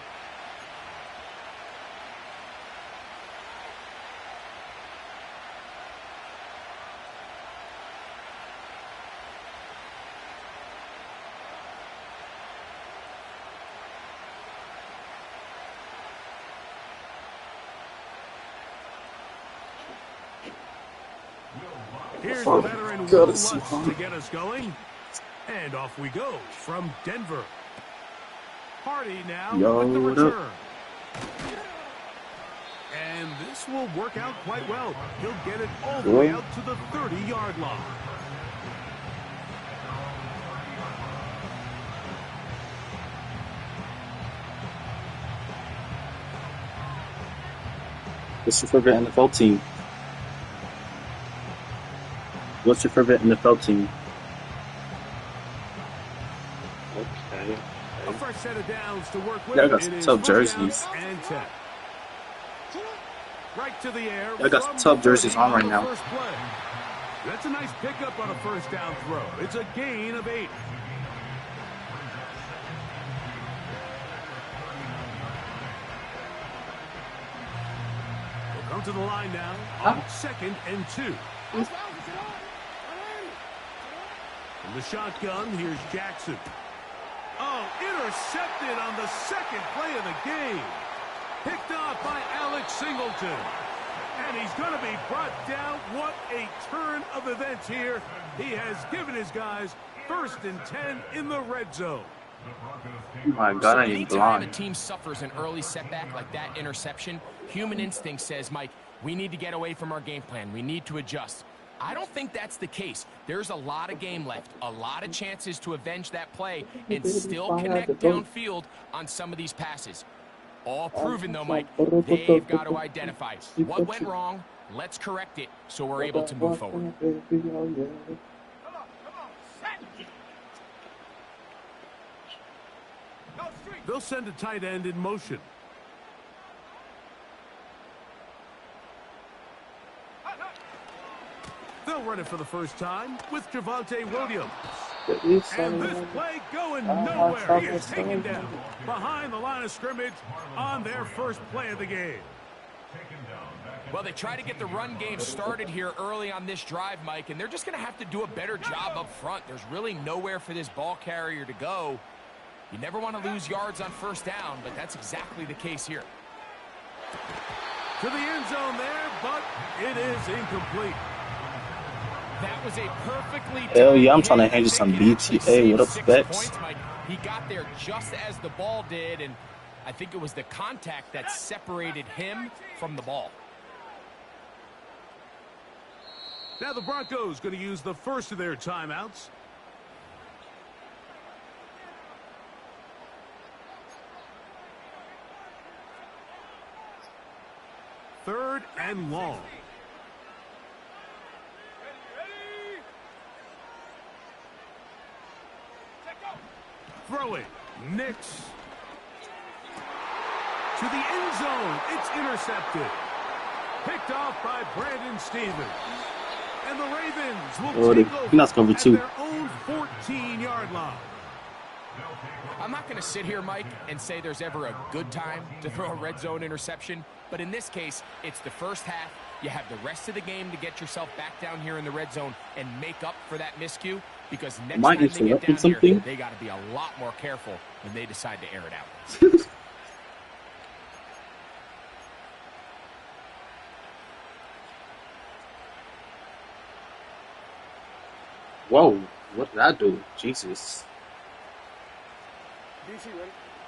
Here's the veteran Will God, Lutz it's so to get us going. And off we go from Denver. Hardy now with the Yo, what up? return. And this will work out quite well. He'll get it all the way out to the 30-yard line. What's your favorite NFL team? What's your favorite NFL team? Okay. A fresh set of downs to work with. Yeah, I got It some is tough first down jerseys. and 10. Right to the air. Yeah, I got some from tough the jerseys 30 on right the now. first play. That's a nice pickup on a first down throw. It's a gain of 8. We'll come to the line now on 2nd and 2. From the shotgun, here's Jackson. Oh, intercepted on the second play of the game. Picked off by Alex Singleton. And he's going to be brought down. What a turn of events here. He has given his guys 1st and 10 in the red zone. Oh my God, I ain't Anytime a blind. team suffers an early setback like that interception, human instinct says, Mike, we need to get away from our game plan. We need to adjust. I don't think that's the case. There's a lot of game left, a lot of chances to avenge that play and still connect downfield on some of these passes. All proven, though, Mike, they've got to identify what went wrong. Let's correct it so we're able to move forward. They'll send a tight end in motion. They'll run it for the first time with Javonte Williams. And this play going nowhere. He is taken down behind the line of scrimmage on their first play of the game. Well, they try to get the run game started here early on this drive, Mike, and they're just going to have to do a better job up front. There's really nowhere for this ball carrier to go. You never want to lose yards on first down, but that's exactly the case here. To the end zone there, but it is incomplete. That was a perfectly Hell yeah, I'm timed trying to hit. hand you some They can actually BTA. save What up, 6 Specs? points, Mike. He got there just as the ball did, and I think it was the contact that separated him from the ball. Now the Broncos going to use the first of their timeouts. Third and long. Throwing. Nix. To the end zone. It's intercepted. Picked off by Brandon Stevens. And the Ravens will Oh, take over that's gonna be at two. their own 14-yard line. I'm not going to sit here, Mike, and say there's ever a good time to throw a red zone interception, but in this case, it's the first half. You have the rest of the game to get yourself back down here in the red zone and make up for that miscue, because next time they get down here, they got to be a lot more careful when they decide to air it out. Whoa, what did I do? Jesus.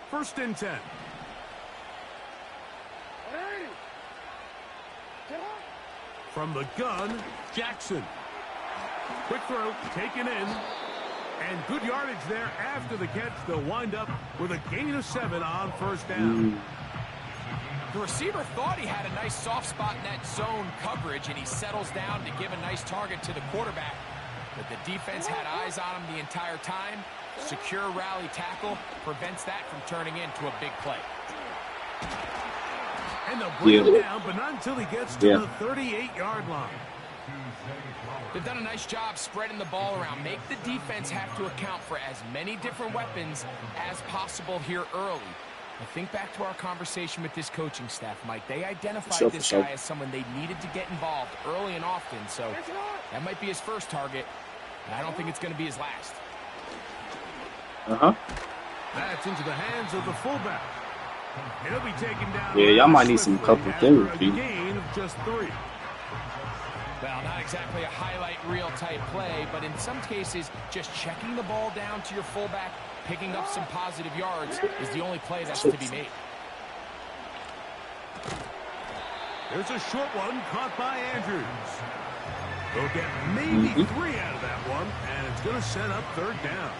First and 10. From the gun, Jackson. Quick throw, taken in. And good yardage there after the catch. They'll wind up with a gain of 7 on first down. The receiver thought he had a nice soft spot in that zone coverage, and he settles down to give a nice target to the quarterback. But the defense had eyes on him the entire time. Secure rally tackle prevents that from turning into a big play. And they'll bring him down, but not until he gets to the 38-yard line. They've done a nice job spreading the ball around. Make the defense have to account for as many different weapons as possible here early. I think back to our conversation with this coaching staff, Mike. They identified this guy as someone they needed to get involved early and often, so that might be his first target, and I don't think it's going to be his last. That's into the hands of the fullback. He'll be taken down. Yeah, y'all might need some couple therapy. Gain of just 3. Well, not exactly a highlight reel type play, but in some cases, just checking the ball down to your fullback, picking up some positive yards is the only play that's to be made. There's a short one caught by Andrews. They'll get maybe 3 out of that one, and it's going to set up third down.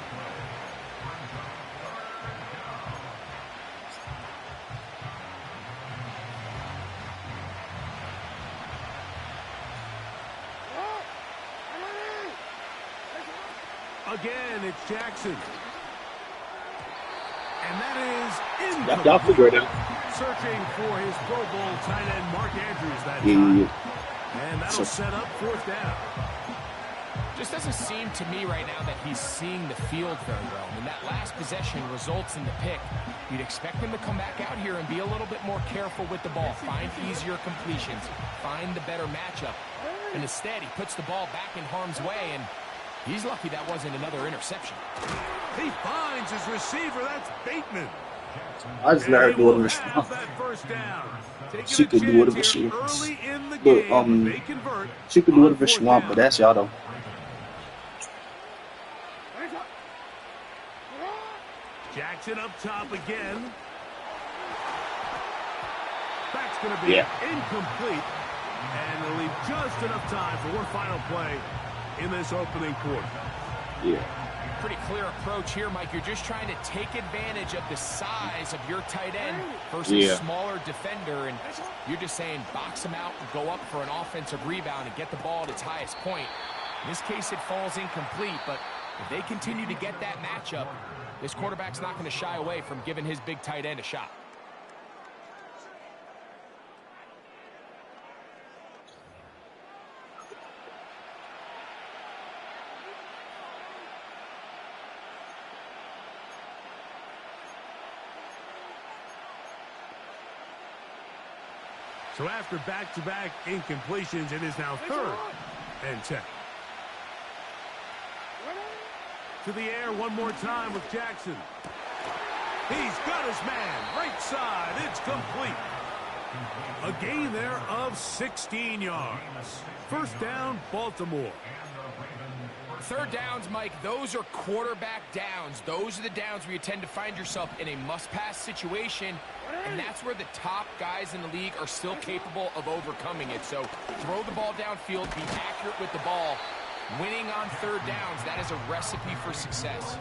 Again, it's Jackson. And that is incomplete. Y'all figure it out. Searching for his Pro Bowl tight end, Mark Andrews, that time. And that'll set up fourth down. Just doesn't seem to me right now that he's seeing the field very well. When that last possession results in the pick, you'd expect him to come back out here and be a little bit more careful with the ball, find easier completions, find the better matchup. And instead, he puts the ball back in harm's way, and he's lucky that wasn't another interception. He finds his receiver. That's Bateman. I just let her do whatever she wants. She could do whatever she wants. Look, she could do whatever she wants, but that's y'all though. Jackson up top again. That's going to be incomplete. And they'll leave just enough time for one final play in this opening quarter. Pretty clear approach here, Mike. You're just trying to take advantage of the size of your tight end versus smaller defender, and you're just saying box him out and go up for an offensive rebound and get the ball at its highest point. In this case, it falls incomplete, but if they continue to get that matchup, this quarterback's not going to shy away from giving his big tight end a shot. So after back-to-back incompletions, it is now 3rd and 10. To the air one more time with Jackson. He's got his man. Right side. It's complete. A gain there of 16 yards. First down, Baltimore. Third downs, Mike, those are quarterback downs. Those are the downs where you tend to find yourself in a must-pass situation, and that's where the top guys in the league are still capable of overcoming it. So throw the ball downfield, be accurate with the ball. Winning on third downs, that is a recipe for success.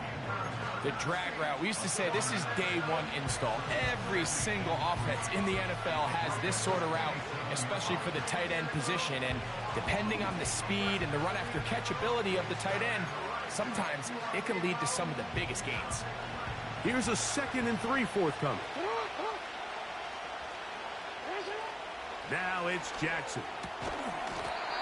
The drag route, we used to say this is day one install. Every single offense in the NFL has this sort of route, especially for the tight end position. And depending on the speed and the run after catch ability of the tight end, sometimes it can lead to some of the biggest gains. Here's a 2nd and 3 forthcoming. Now it's Jackson.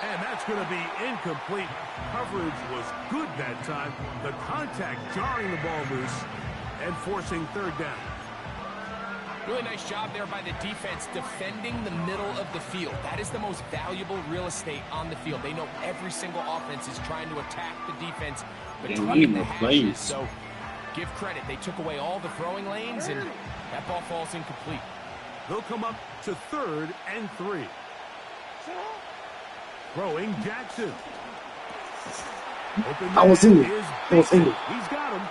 And that's going to be incomplete. Coverage was good that time. The contact jarring the ball loose and forcing third down. Really nice job there by the defense defending the middle of the field. That is the most valuable real estate on the field. They know every single offense is trying to attack the defense between the hashes. So give credit. They took away all the throwing lanes, and that ball falls incomplete. They'll come up to 3rd and 3. Throwing Jackson. I was in it. He's got him.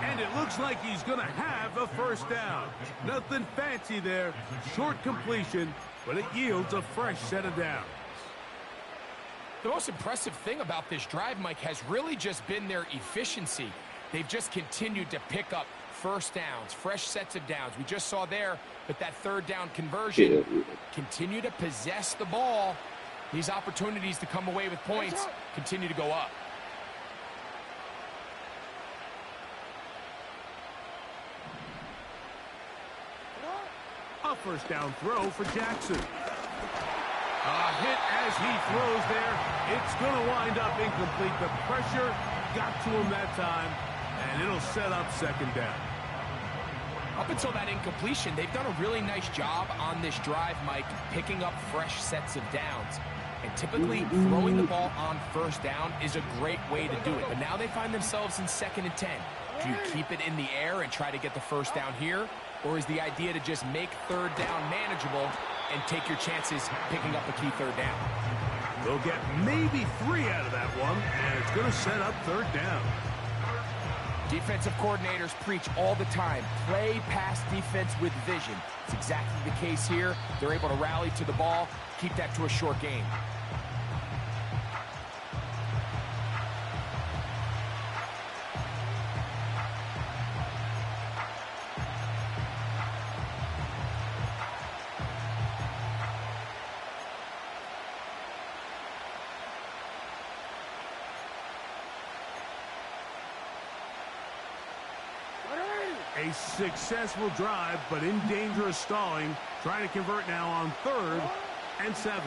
And it looks like he's going to have a first down. Nothing fancy there. Short completion, but it yields a fresh set of downs. The most impressive thing about this drive, Mike, has really just been their efficiency. They've just continued to pick up first downs, fresh sets of downs. We just saw there with that third down conversion. Continue to possess the ball. These opportunities to come away with points continue to go up. A first down throw for Jackson. A hit as he throws there. It's going to wind up incomplete. The pressure got to him that time, and it'll set up second down. Up until that incompletion, they've done a really nice job on this drive, Mike, picking up fresh sets of downs. And typically, throwing the ball on first down is a great way to do it. But now they find themselves in 2nd and 10. Do you keep it in the air and try to get the first down here? Or is the idea to just make third down manageable and take your chances picking up a key third down? They'll get maybe 3 out of that one, and it's going to set up third down. Defensive coordinators preach all the time, play pass defense with vision. It's exactly the case here. They're able to rally to the ball, keep that to a short game. A successful drive, but in danger of stalling. Trying to convert now on 3rd and 7.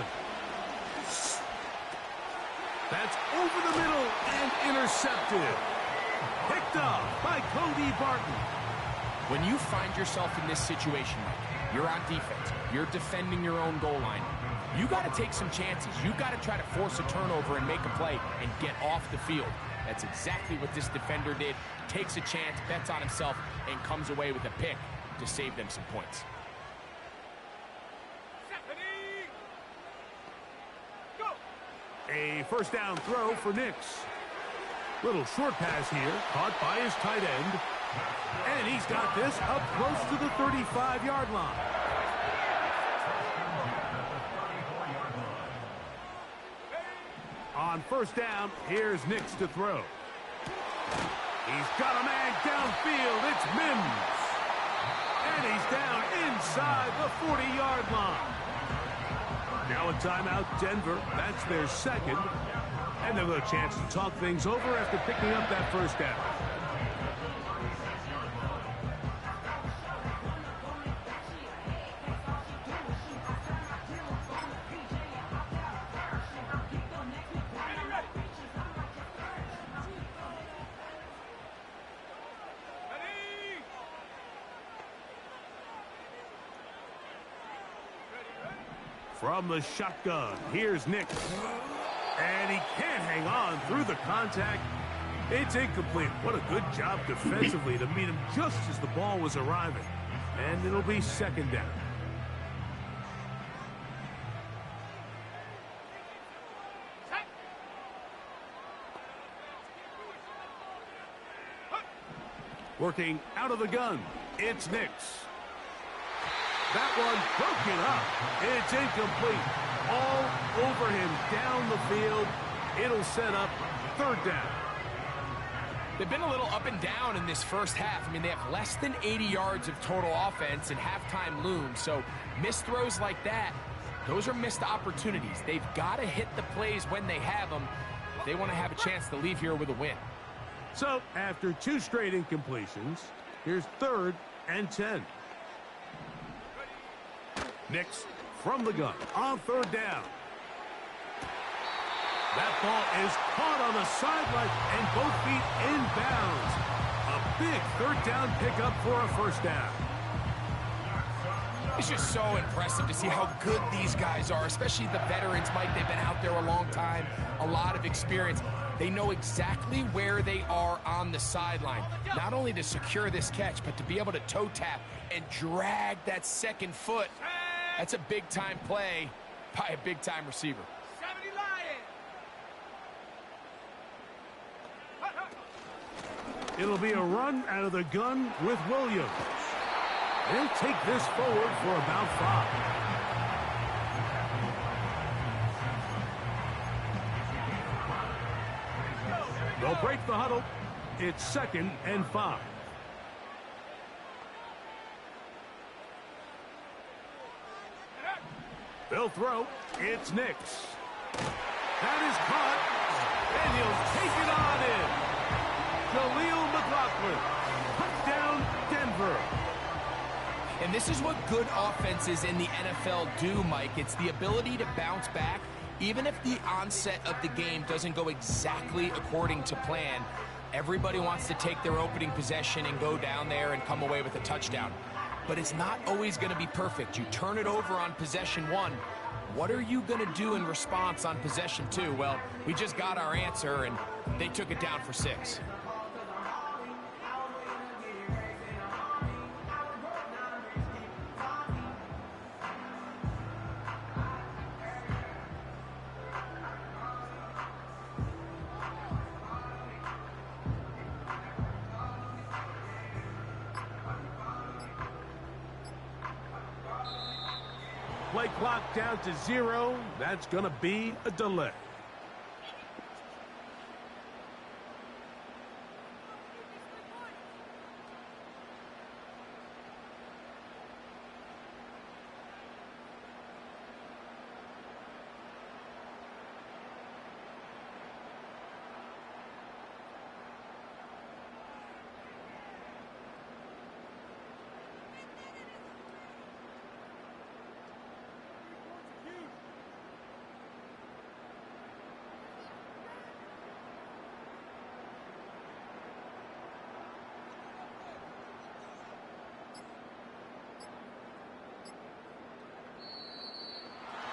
That's over the middle and intercepted. Picked up by Cody Barton. When you find yourself in this situation, Mike, you're on defense, you're defending your own goal line, you got to take some chances. You got to try to force a turnover and make a play and get off the field. That's exactly what this defender did. Takes a chance, bets on himself, and comes away with a pick to save them some points. A first down throw for Nix. Little short pass here, caught by his tight end. And he's got this up close to the 35-yard line. On first down, here's Nix to throw. He's got a man downfield. It's Mims. And he's down inside the 40-yard line. Now a timeout, Denver. That's their second. And they'll have a chance to talk things over after picking up that first down. From the shotgun, here's Nix. And he can't hang on through the contact. It's incomplete. What a good job defensively to meet him just as the ball was arriving. And it'll be second down. Working out of the gun, it's Nix. That one broken up. It's incomplete. All over him down the field. It'll set up third down. They've been a little up and down in this first half. I mean, they have less than 80 yards of total offense and halftime looms. So missed throws like that, those are missed opportunities. They've got to hit the plays when they have them if they want to have a chance to leave here with a win. So after 2 straight incompletions, here's 3rd and 10. Nix from the gun on 3rd down. That ball is caught on the sideline and both feet inbounds. A big third down pickup for a first down. It's just so impressive to see how good these guys are, especially the veterans, Mike. They've been out there a long time, a lot of experience. They know exactly where they are on the sideline, not only to secure this catch, but to be able to toe tap and drag that second foot. That's a big-time play by a big-time receiver. It'll be a run out of the gun with Williams. They'll take this forward for about 5. They'll break the huddle. It's 2nd and 5. They'll throw. It's Nix. That is caught. And he'll take it on in. Jaleel McLaughlin. Touchdown, Denver. And this is what good offenses in the NFL do, Mike. It's the ability to bounce back. Even if the onset of the game doesn't go exactly according to plan, everybody wants to take their opening possession and go down there and come away with a touchdown. But it's not always going to be perfect. You turn it over on possession 1. What are you going to do in response on possession 2? Well, we just got our answer, and they took it down for 6. Play clock down to 0. That's going to be a delay.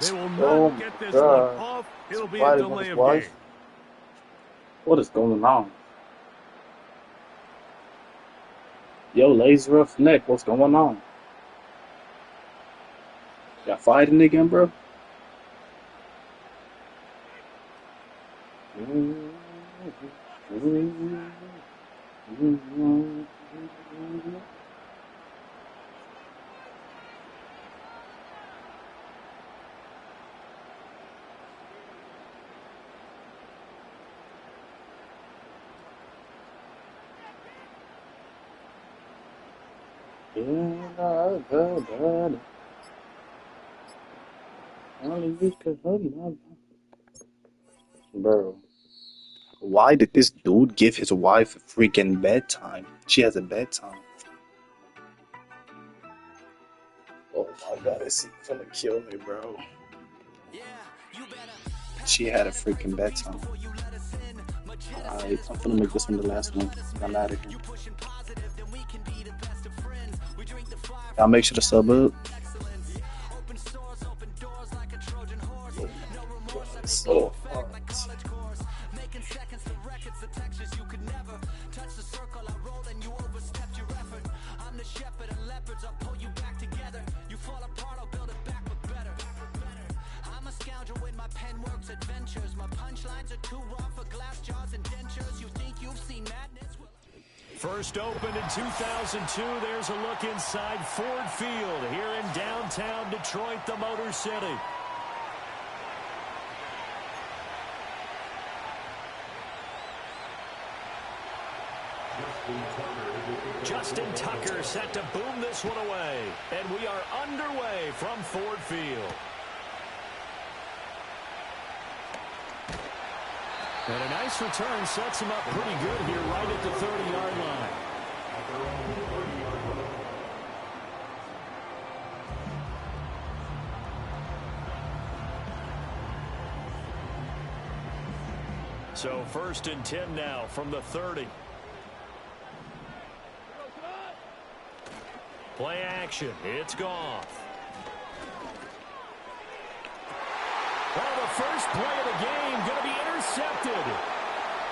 They will not get this one off. It'll be a delay of game. What is going on? Yo, Lazy Rough Neck, what's going on? Y'all fighting again, bro? Bro, why did this dude give his wife a freaking bedtime? She has a bedtime. Oh my god, this is gonna kill me, bro. She had a freaking bedtime. Alright, I'm gonna make this one the last one. I'm out of here. Y'all make sure to sub up. So hard. First opened in 2002, there's a look inside Ford Field here in downtown Detroit, the Motor City. Justin Tucker set to boom this one away, and we are underway from Ford Field. And a nice return sets him up pretty good here right at the 30-yard line. So 1st and 10 now from the 30. Play action. It's Goff. Well, the first play of the game going to be intercepted.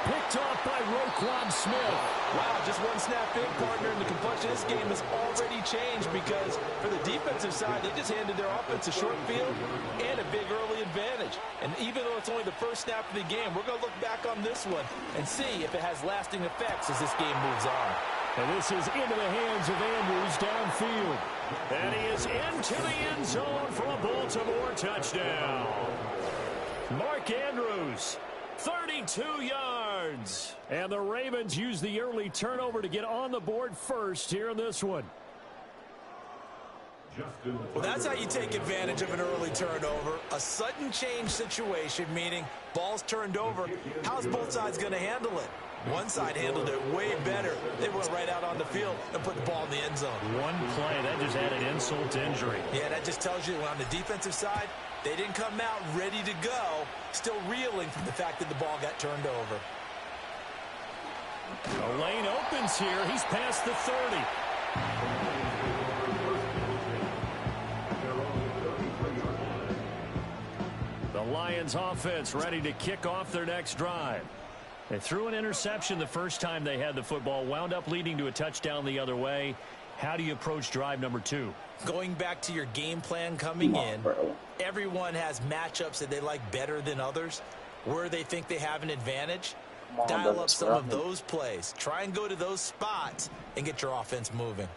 Picked off by Roquan Smith. Wow, just one snap in, partner, and the complexion of this game has already changed because for the defensive side, they just handed their offense a short field and a big early advantage. And even though it's only the first snap of the game, we're going to look back on this one and see if it has lasting effects as this game moves on. And this is into the hands of Andrews downfield. And he is into the end zone for a Baltimore touchdown. Mark Andrews, 32 yards. And the Ravens use the early turnover to get on the board first here in this one. Well, that's how you take advantage of an early turnover. A sudden change situation, meaning ball's turned over. How's both sides going to handle it? One side handled it way better. They went right out on the field and put the ball in the end zone. One play, that just added insult to injury. Yeah, that just tells you on the defensive side, they didn't come out ready to go, still reeling from the fact that the ball got turned over. A lane opens here. He's past the 30. The Lions offense ready to kick off their next drive. They threw an interception the first time they had the football, wound up leading to a touchdown the other way. How do you approach drive number 2? Going back to your game plan coming in, everyone has matchups that they like better than others, where they think they have an advantage. Dial up some of those plays. Try and go to those spots and get your offense moving.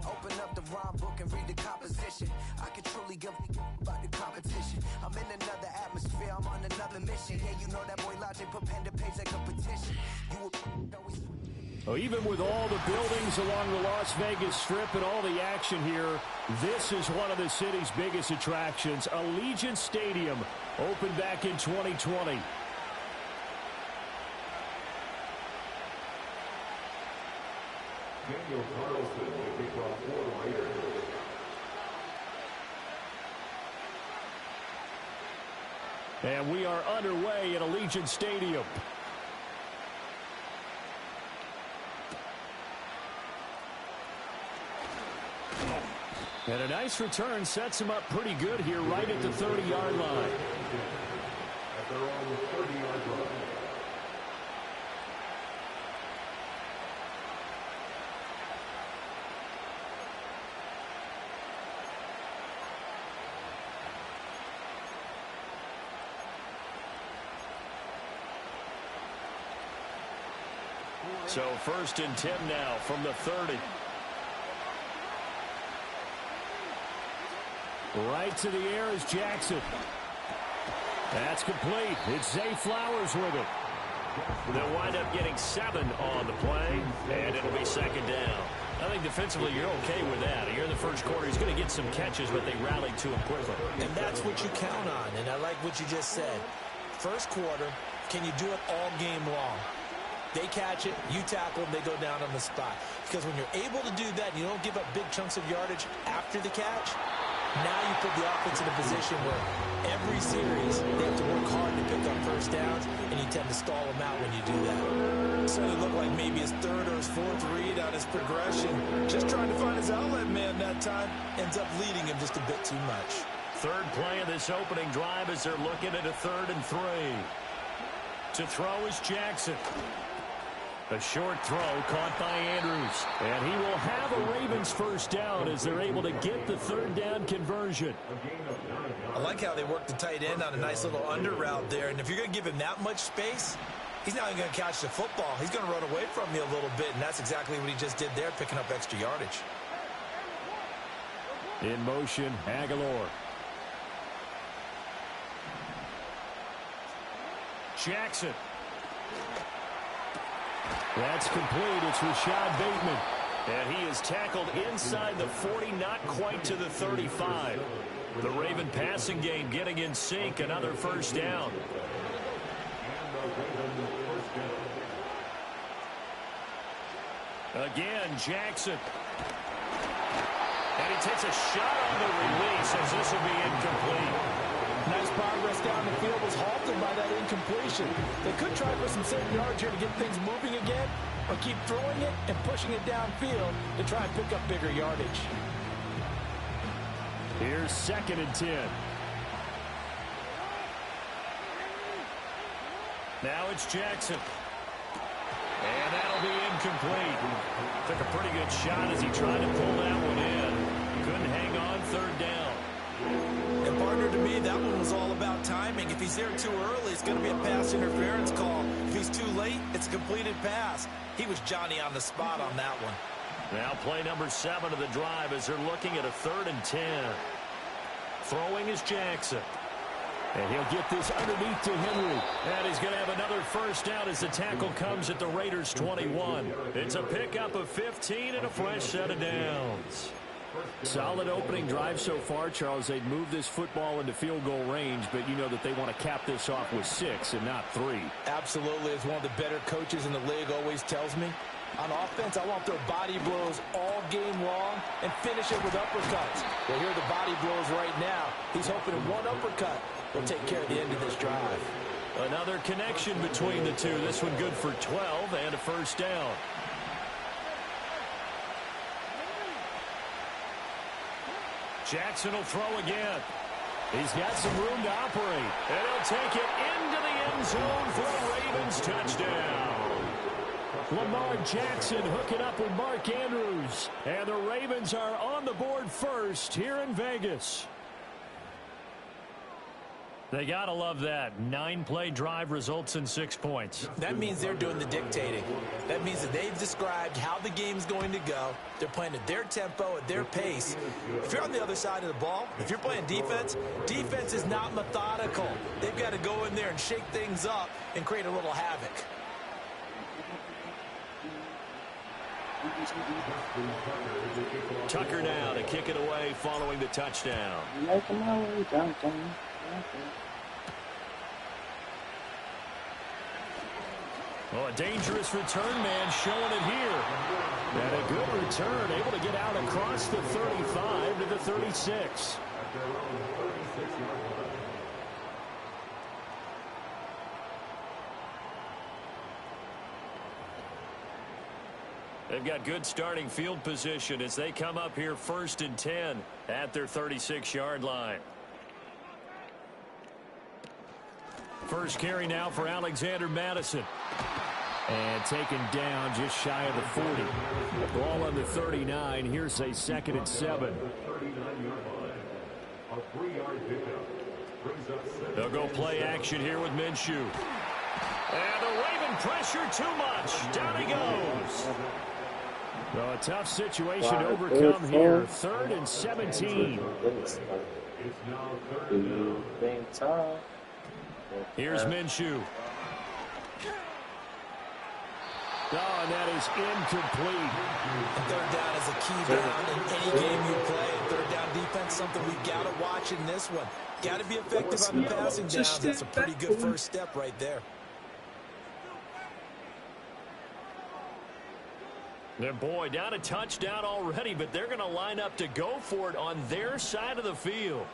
Open up the rhyme book and read the composition. I can truly give about the competition. I'm in another atmosphere, I'm on another mission. Yeah, you know that boy Logic put pen to page like a petition. Even with all the buildings along the Las Vegas Strip and all the action here, this is one of the city's biggest attractions. Allegiant Stadium opened back in 2020. And we are underway at Allegiant Stadium. And a nice return sets him up pretty good here right at the 30-yard line. They're on the 30-yard line. So 1st and 10 now from the 30. Right to the air is Jackson. That's complete. It's Zay Flowers with it. They'll wind up getting 7 on the play, and it'll be 2nd down. I think defensively you're okay with that. Here in the first quarter, he's going to get some catches, but they rallied to him quickly. And that's what you count on, and I like what you just said. First quarter, can you do it all game long? They catch it, you tackle them, they go down on the spot. Because when you're able to do that, and you don't give up big chunks of yardage after the catch, now you put the offense in a position where every series they have to work hard to pick up first downs, and you tend to stall them out when you do that. So it looked like maybe his 3rd or his 4th read on his progression. Just trying to find his outlet man that time. Ends up leading him just a bit too much. 3rd play of this opening drive as they're looking at a 3rd and 3. To throw is Jackson. A short throw caught by Andrews. And he will have a Ravens first down as they're able to get the 3rd down conversion. I like how they work the tight end on a nice little under route there. And if you're going to give him that much space, he's not even going to catch the football. He's going to run away from me a little bit, and that's exactly what he just did there, picking up extra yardage. In motion, Aguilar. Jackson. That's complete. It's Rashad Bateman. And he is tackled inside the 40, not quite to the 35. The Raven passing game getting in sync. Another first down. Again, Jackson. And he takes a shot on the release as this will be incomplete. Nice progress down the field was halted by that incompletion. They could try for some certain yards here to get things moving again, or keep throwing it and pushing it downfield to try and pick up bigger yardage. Here's 2nd and 10. Now it's Jackson. And that'll be incomplete. Took a pretty good shot as he tried to pull that one in. Couldn't hang on, 3rd down. And partner, to me, that one was all about timing. If he's there too early, it's going to be a pass interference call. If he's too late, it's a completed pass. He was Johnny on the spot on that one. Now play number 7 of the drive as they're looking at a 3rd and 10. Throwing is Jackson. And he'll get this underneath to Henry. And he's going to have another first down as the tackle comes at the Raiders' 21. It's a pickup of 15 and a fresh set of downs. Solid opening drive so far, Charles. They've moved this football into field goal range, but you know that they want to cap this off with 6 and not 3. Absolutely. As one of the better coaches in the league always tells me, on offense, I want their body blows all game long and finish it with uppercuts. Well, here are the body blows right now. He's hoping in one uppercut will take care of the end of this drive. Another connection between the two. This one good for 12 and a first down. Jackson will throw again. He's got some room to operate. And he'll take it into the end zone for a Ravens touchdown. Lamar Jackson hooking up with Mark Andrews. And the Ravens are on the board first here in Vegas. They got to love that. 9-play drive results in 6 points. That means they're doing the dictating. That means that they've described how the game's going to go. They're playing at their tempo, at their pace. If you're on the other side of the ball, if you're playing defense, defense is not methodical. They've got to go in there and shake things up and create a little havoc. Tucker now to kick it away following the touchdown. Oh, a dangerous return man showing it here. And a good return, able to get out across the 35 to the 36. They've got good starting field position as they come up here 1st and 10 at their 36-yard line. First carry now for Alexander Madison. And taken down just shy of the 40. Ball on the 39. Here's a 2nd and 7. They'll go play action here with Minshew. And the Raven pressure too much. Down he goes. Well, a tough situation to overcome here. 3rd and 17. Here's Minshew. Oh, and that is incomplete. And 3rd down is a key down in any game you play. 3rd down defense, something we've got to watch in this one. Got to be effective on the passing downs. That's a pretty good first step right there. And boy, down a touchdown already, but they're going to line up to go for it on their side of the field.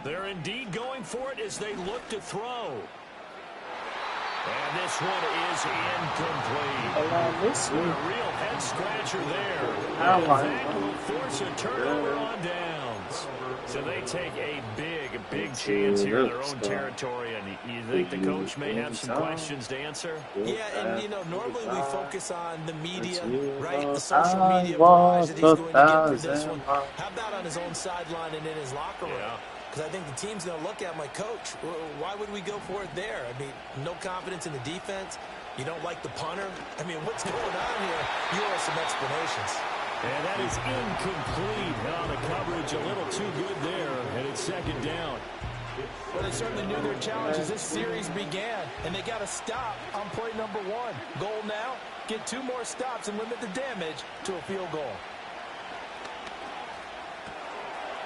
They're indeed going for it as they look to throw. And this one is incomplete. A real head-scratcher there. And that will force a turnover on downs. So they take a big chance here in their own territory, and you think the coach may have some questions to answer? Yeah, and, you know, normally we focus on the media, right? The social media barrage that he's going to get for this one. How about on his own sideline and in his locker room? Because I think the team's going to look at my coach. Why would we go for it there? I mean, no confidence in the defense. You don't like the punter. I mean, what's going on here? You owe some explanations. And that is incomplete. Now the coverage a little too good there, and it's second down. Well, they certainly knew their challenge as this series began, and they got to stop on play number 1. Goal now, get 2 more stops and limit the damage to a field goal.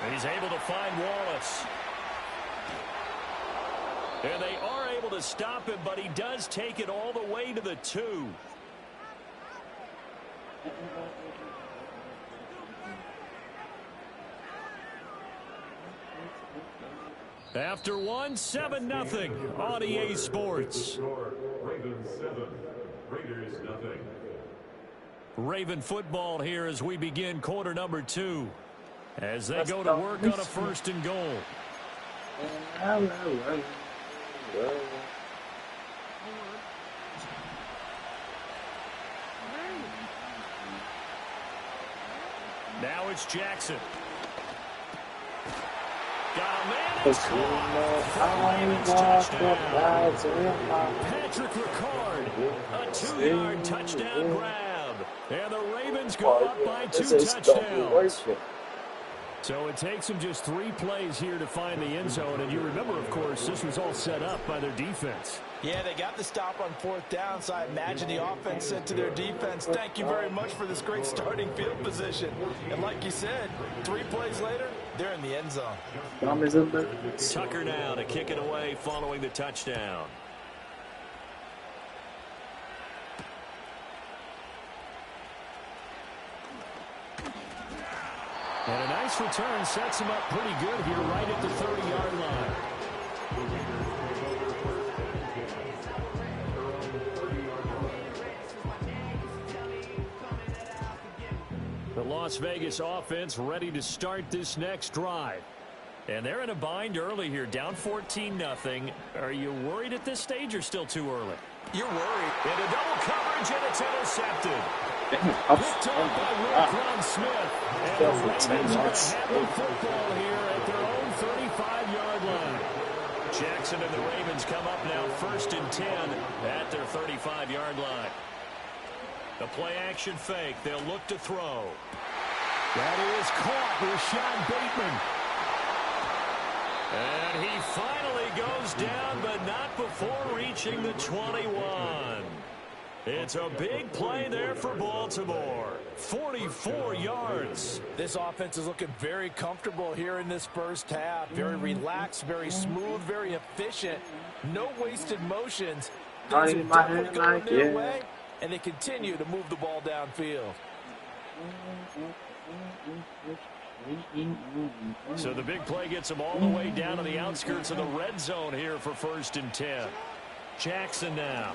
And he's able to find Wallace. And they are able to stop him, but he does take it all the way to the 2. After 1, 7-0 on EA Sports. Ravens 7, Raiders nothing. Raven football here as we begin quarter number 2. As they go to work on a 1st and goal. Now it's Jackson. Got a man, it's caught. Patrick Ricard, a 2-yard touchdown grab. And the Ravens go up by 2 touchdowns. So it takes them just 3 plays here to find the end zone. And you remember, of course, this was all set up by their defense. Yeah, they got the stop on 4th down, so I imagine the offense said to their defense, thank you very much for this great starting field position. And like you said, 3 plays later, they're in the end zone. Tucker now to kick it away following the touchdown. And a nice return sets him up pretty good here right at the 30-yard line. The Las Vegas offense ready to start this next drive. And they're in a bind early here, down 14-0. Are you worried at this stage or still too early? You're worried. And a double coverage, and it's intercepted. Picked up by Roquan Smith. And the Ravens are going to have the football here at their own 35-yard line. Jackson and the Ravens come up now 1st and 10 at their 35-yard line. The play-action fake. They'll look to throw. That is caught. Rashad Bateman. And he finally goes down, but not before reaching the 21. It's a big play there for Baltimore. 44 yards. This offense is looking very comfortable here in this first half. Very relaxed, very smooth, very efficient. No wasted motions. Things are definitely going their way, and they continue to move the ball downfield. So the big play gets them all the way down to the outskirts of the red zone here for 1st and 10. Jackson now.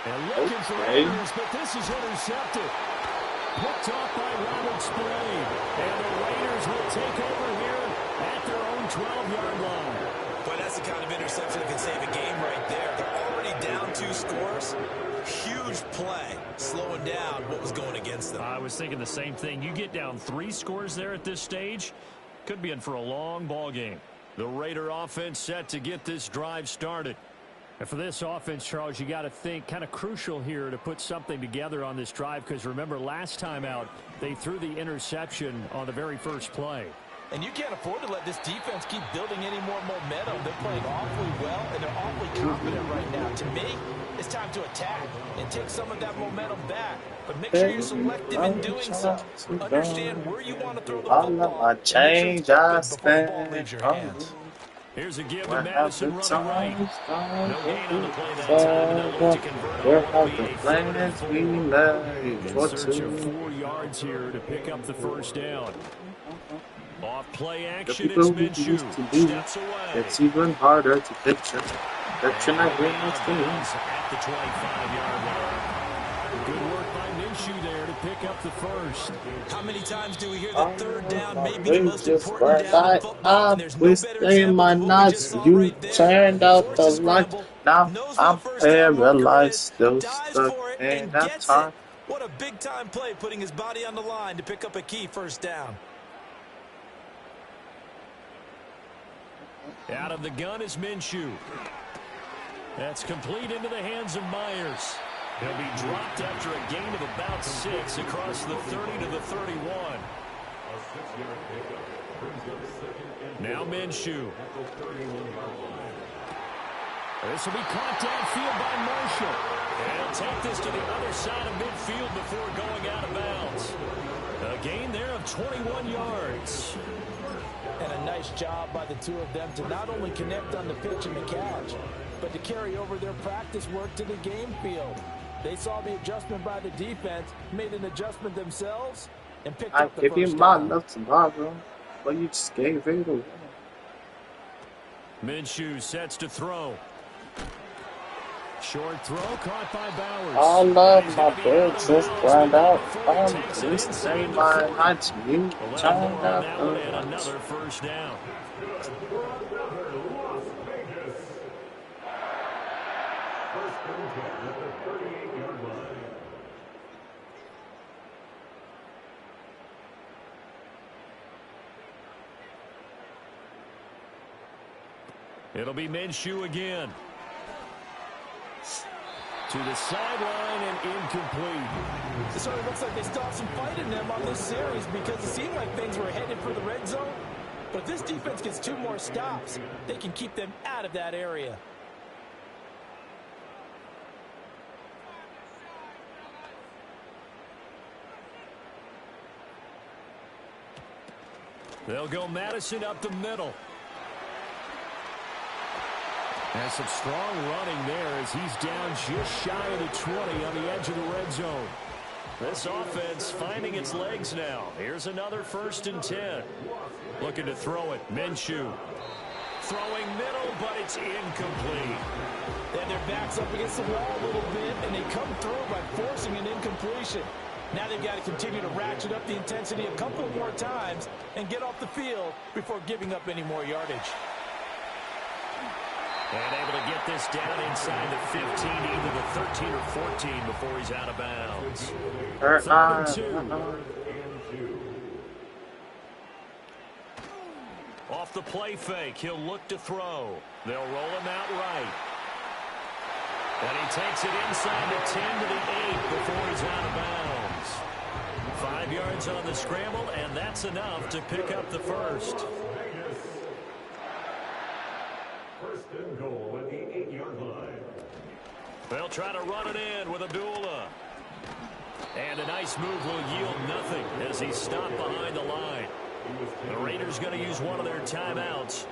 And looking for errors, but this is intercepted. Picked off by Robert Spillane. And the Raiders will take over here at their own 12-yard line. Boy, that's the kind of interception that can save a game right there. They're already down 2 scores. Huge play, slowing down what was going against them. I was thinking the same thing. You get down 3 scores there at this stage, could be in for a long ball game. The Raider offense set to get this drive started. And for this offense, Charles, you got to think kind of crucial here to put something together on this drive, because remember last time out they threw the interception on the very first play. And you can't afford to let this defense keep building any more momentum. They're playing awfully well, and they're awfully confident right now. To me, it's time to attack and take some of that momentum back. But make sure you're selective in doing so. Understand where you want to throw the football. And make sure it's good before the ball leaves your hands. Here's a give to Madison running right. No gain on the play that time, and they'll look to convert on what will be a 4th in search of 4 yards here to pick up the 1st down. Off play action, it's Minshew. Steps away. It's even harder to picture. At the 25-yard line. Good work by Minshew there to pick up the first. How many times do we hear that third down may be the We most just important burned down in out. football, and there's no better Twisting example my than what we just nuts. saw You right there. turned out the Forces lights. scramble, Now knows I'm what first down marker paralyzed, is, still dives stuck for it, in and that gets time. it. What a big-time play, putting his body on the line to pick up a key first down. Out of the gun is Minshew. That's complete into the hands of Myers. He'll be dropped after a gain of about 6 across the 30 to the 31. Now Minshew. This will be caught downfield by Marshall. And he'll take this to the other side of midfield before going out of bounds. A gain there of 21 yards. And a nice job by the two of them to not only connect on the pitch and the catch, but to carry over their practice work to the game field. They saw the adjustment by the defense, made an adjustment themselves, and picked up the first down. I give you my love tomorrow, but you just gave it away. Minshew sets to throw. Short throw caught by Bowers. I love my birds just burned out. I'm twisting my nuts. You turned out the lights. Another first down. It'll be Minshew again. To the sideline and incomplete. It sort of looks like they still have some fight in them on this series because it seemed like things were headed for the red zone. But if this defense gets 2 more stops, they can keep them out of that area. They'll go Madison up the middle. And some strong running there as he's down just shy of the 20 on the edge of the red zone. This offense finding its legs now. Here's another 1st and 10. Looking to throw it. Minshew. Throwing middle, but it's incomplete. And their backs up against the wall a little bit, and they come through by forcing an incompletion. Now they've got to continue to ratchet up the intensity a couple more times and get off the field before giving up any more yardage. And able to get this down inside the 15, either the 13 or 14 before he's out of bounds. 3rd and 2. Off the play fake, he'll look to throw. They'll roll him out right. And he takes it inside the 10 to the 8 before he's out of bounds. 5 yards on the scramble, and that's enough to pick up the first. 1st and goal at the 8-yard line. They'll try to run it in with Abdullah. And a nice move will yield nothing as he's stopped behind the line. The Raiders going to use one of their timeouts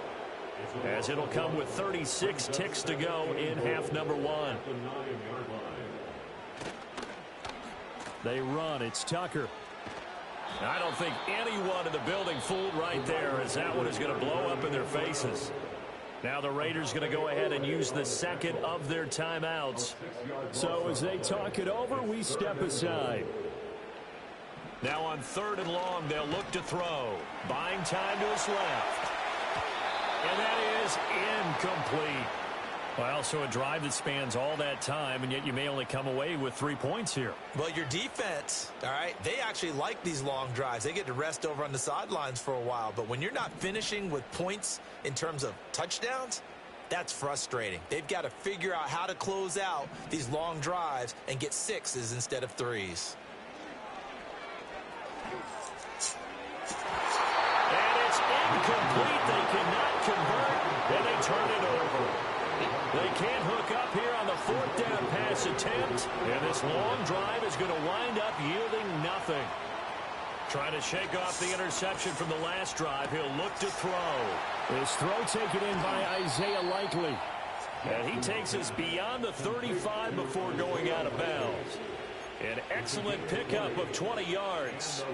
as it'll come with 36 ticks to go in half number 1. They run. It's Tucker. I don't think anyone in the building fooled right there as that one is going to blow up in their faces. Now the Raiders going to go ahead and use the second of their timeouts. So as they talk it over, we step aside. Now on 3rd and long, they'll look to throw. Buying time to his left. And that is incomplete. Well, so a drive that spans all that time, and yet you may only come away with 3 points here. Well, your defense, all right, they actually like these long drives. They get to rest over on the sidelines for a while. But when you're not finishing with points in terms of touchdowns, that's frustrating. They've got to figure out how to close out these long drives and get 6s instead of 3s. And it's incomplete. They cannot convert, and they turn it over. They can't hook up here on the 4th down pass attempt, and this long drive is going to wind up yielding nothing. Trying to shake off the interception from the last drive. He'll look to throw. This throw taken in by Isaiah Likely. And he takes us beyond the 35 before going out of bounds. An excellent pickup of 20 yards.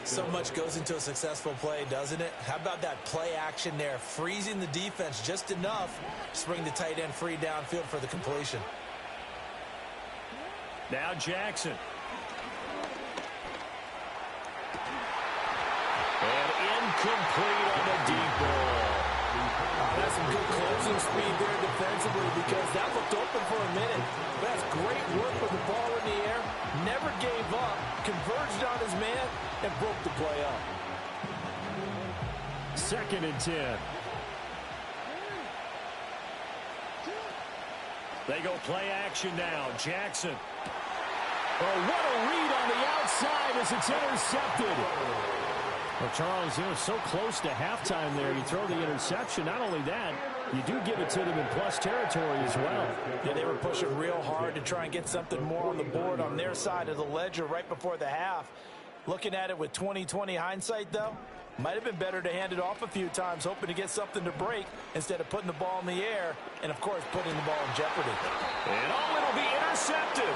So much goes into a successful play, doesn't it? How about that play action there, freezing the defense just enough to bring the tight end free downfield for the completion. Now Jackson. Incomplete on the deep ball. That's some good closing speed there defensively because that looked open for a minute. But that's great work with the ball in the air. Never gave up, converged on his man, and broke the play up. 2nd and 10. They go play action now. Jackson. Oh, what a read on the outside as it's intercepted. Well, Charles, it was so close to halftime there. You throw the interception. Not only that, you do give it to them in plus territory as well. Yeah, they were pushing real hard to try and get something more on the board on their side of the ledger right before the half. Looking at it with 20/20 hindsight, though, might have been better to hand it off a few times, hoping to get something to break instead of putting the ball in the air and, of course, putting the ball in jeopardy. And it'll be intercepted.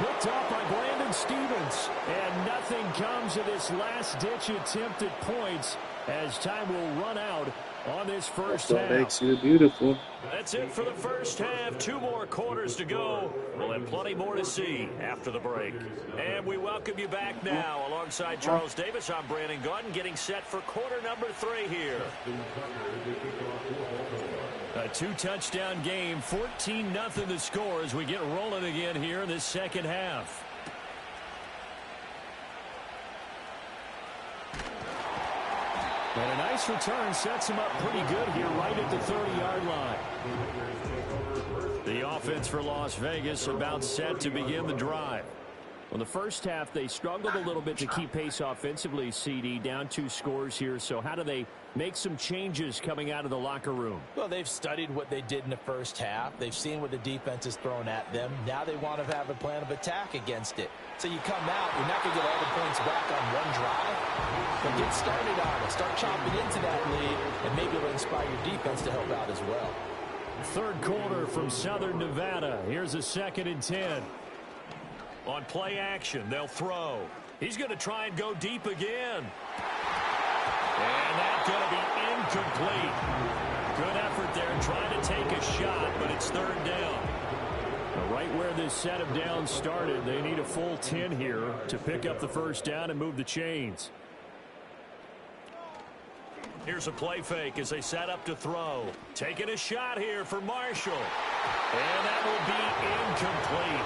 Looked off by Brandon Stevens. And nothing comes of this last-ditch attempt at points as time will run out on this first half. That makes it beautiful. That's it for the first half. 2 more quarters to go. We'll have plenty more to see after the break. And we welcome you back now. Alongside Charles Davis, I'm Brandon Gordon, getting set for quarter number 3 here. A 2-touchdown game, 14-0 the score as we get rolling again here in this second half. And a nice return sets him up pretty good here right at the 30-yard line. The offense for Las Vegas about set to begin the drive. Well, the first half, they struggled a little bit to keep pace offensively, CD, down 2 scores here. So how do they make some changes coming out of the locker room? Well, they've studied what they did in the first half. They've seen what the defense is throwing at them. Now they want to have a plan of attack against it. So you come out, you're not going to get all the points back on one drive. But get started on it. Start chopping into that lead, and maybe it'll inspire your defense to help out as well. 3rd quarter from Southern Nevada. Here's a 2nd and 10. On play action, they'll throw. He's going to try and go deep again. And that's going to be incomplete. Good effort there trying to take a shot, but it's 3rd down. Right where this set of downs started, they need a full 10 here to pick up the first down and move the chains. Here's a play fake as they set up to throw. Taking a shot here for Marshall. And that will be incomplete.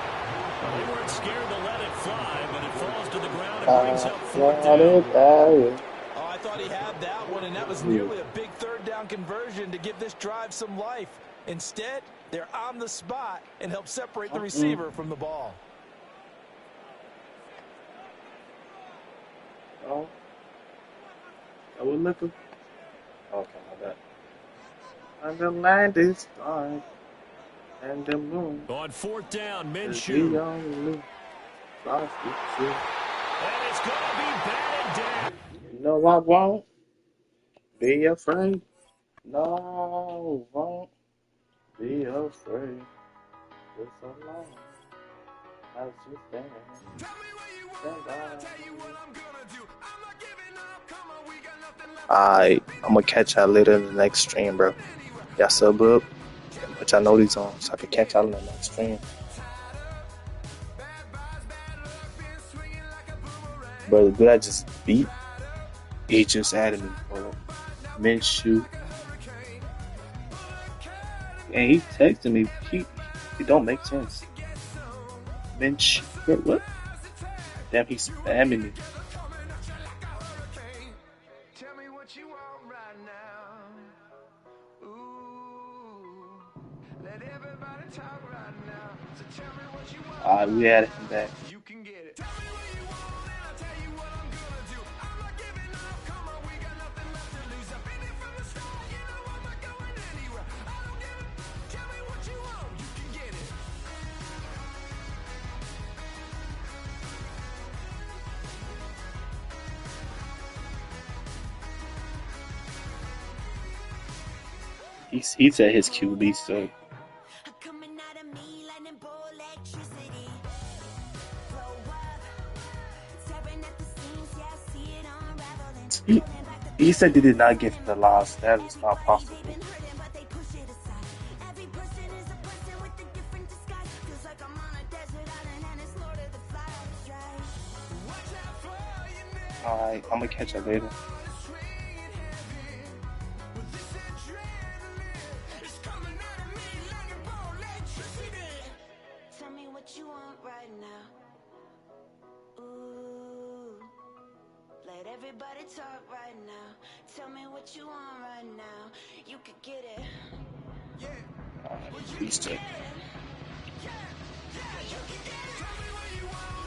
Well, they weren't scared to let it fly, but it falls to the ground and brings up 4th down. Oh, I thought he had that one, and that was nearly a big 3rd down conversion to give this drive some life. Instead, they're on the spot and help separate the receiver from the ball. Oh. I would look. Okay, my bad. And the land is dark. And the moon. On 4th down, Minshew. And it's going to be batted down. No, I won't be afraid. No, I won't be afraid. It's so long. I just stand. Tell me where you want, I'll tell you what I'm gonna do. I'm not giving up. Come on, we got nothing left. Alright, I'm gonna catch y'all later in the next stream, bro. Y'all sub up. Put y'all notice on so I can catch y'all in the next stream. Brother, did I just beat? He just added me for Minshew. And he texted me. He don't make sense. Minshew. What? Damn, he's spamming me. Alright, we added him back. He said his QB, so. He said they did not get the loss. That is not possible. Alright, I'm gonna catch you later. everybody talk right now. Tell me what you want right now. You could get it. Yeah. Beast tech. Yeah, you can get it. Tell me what you want.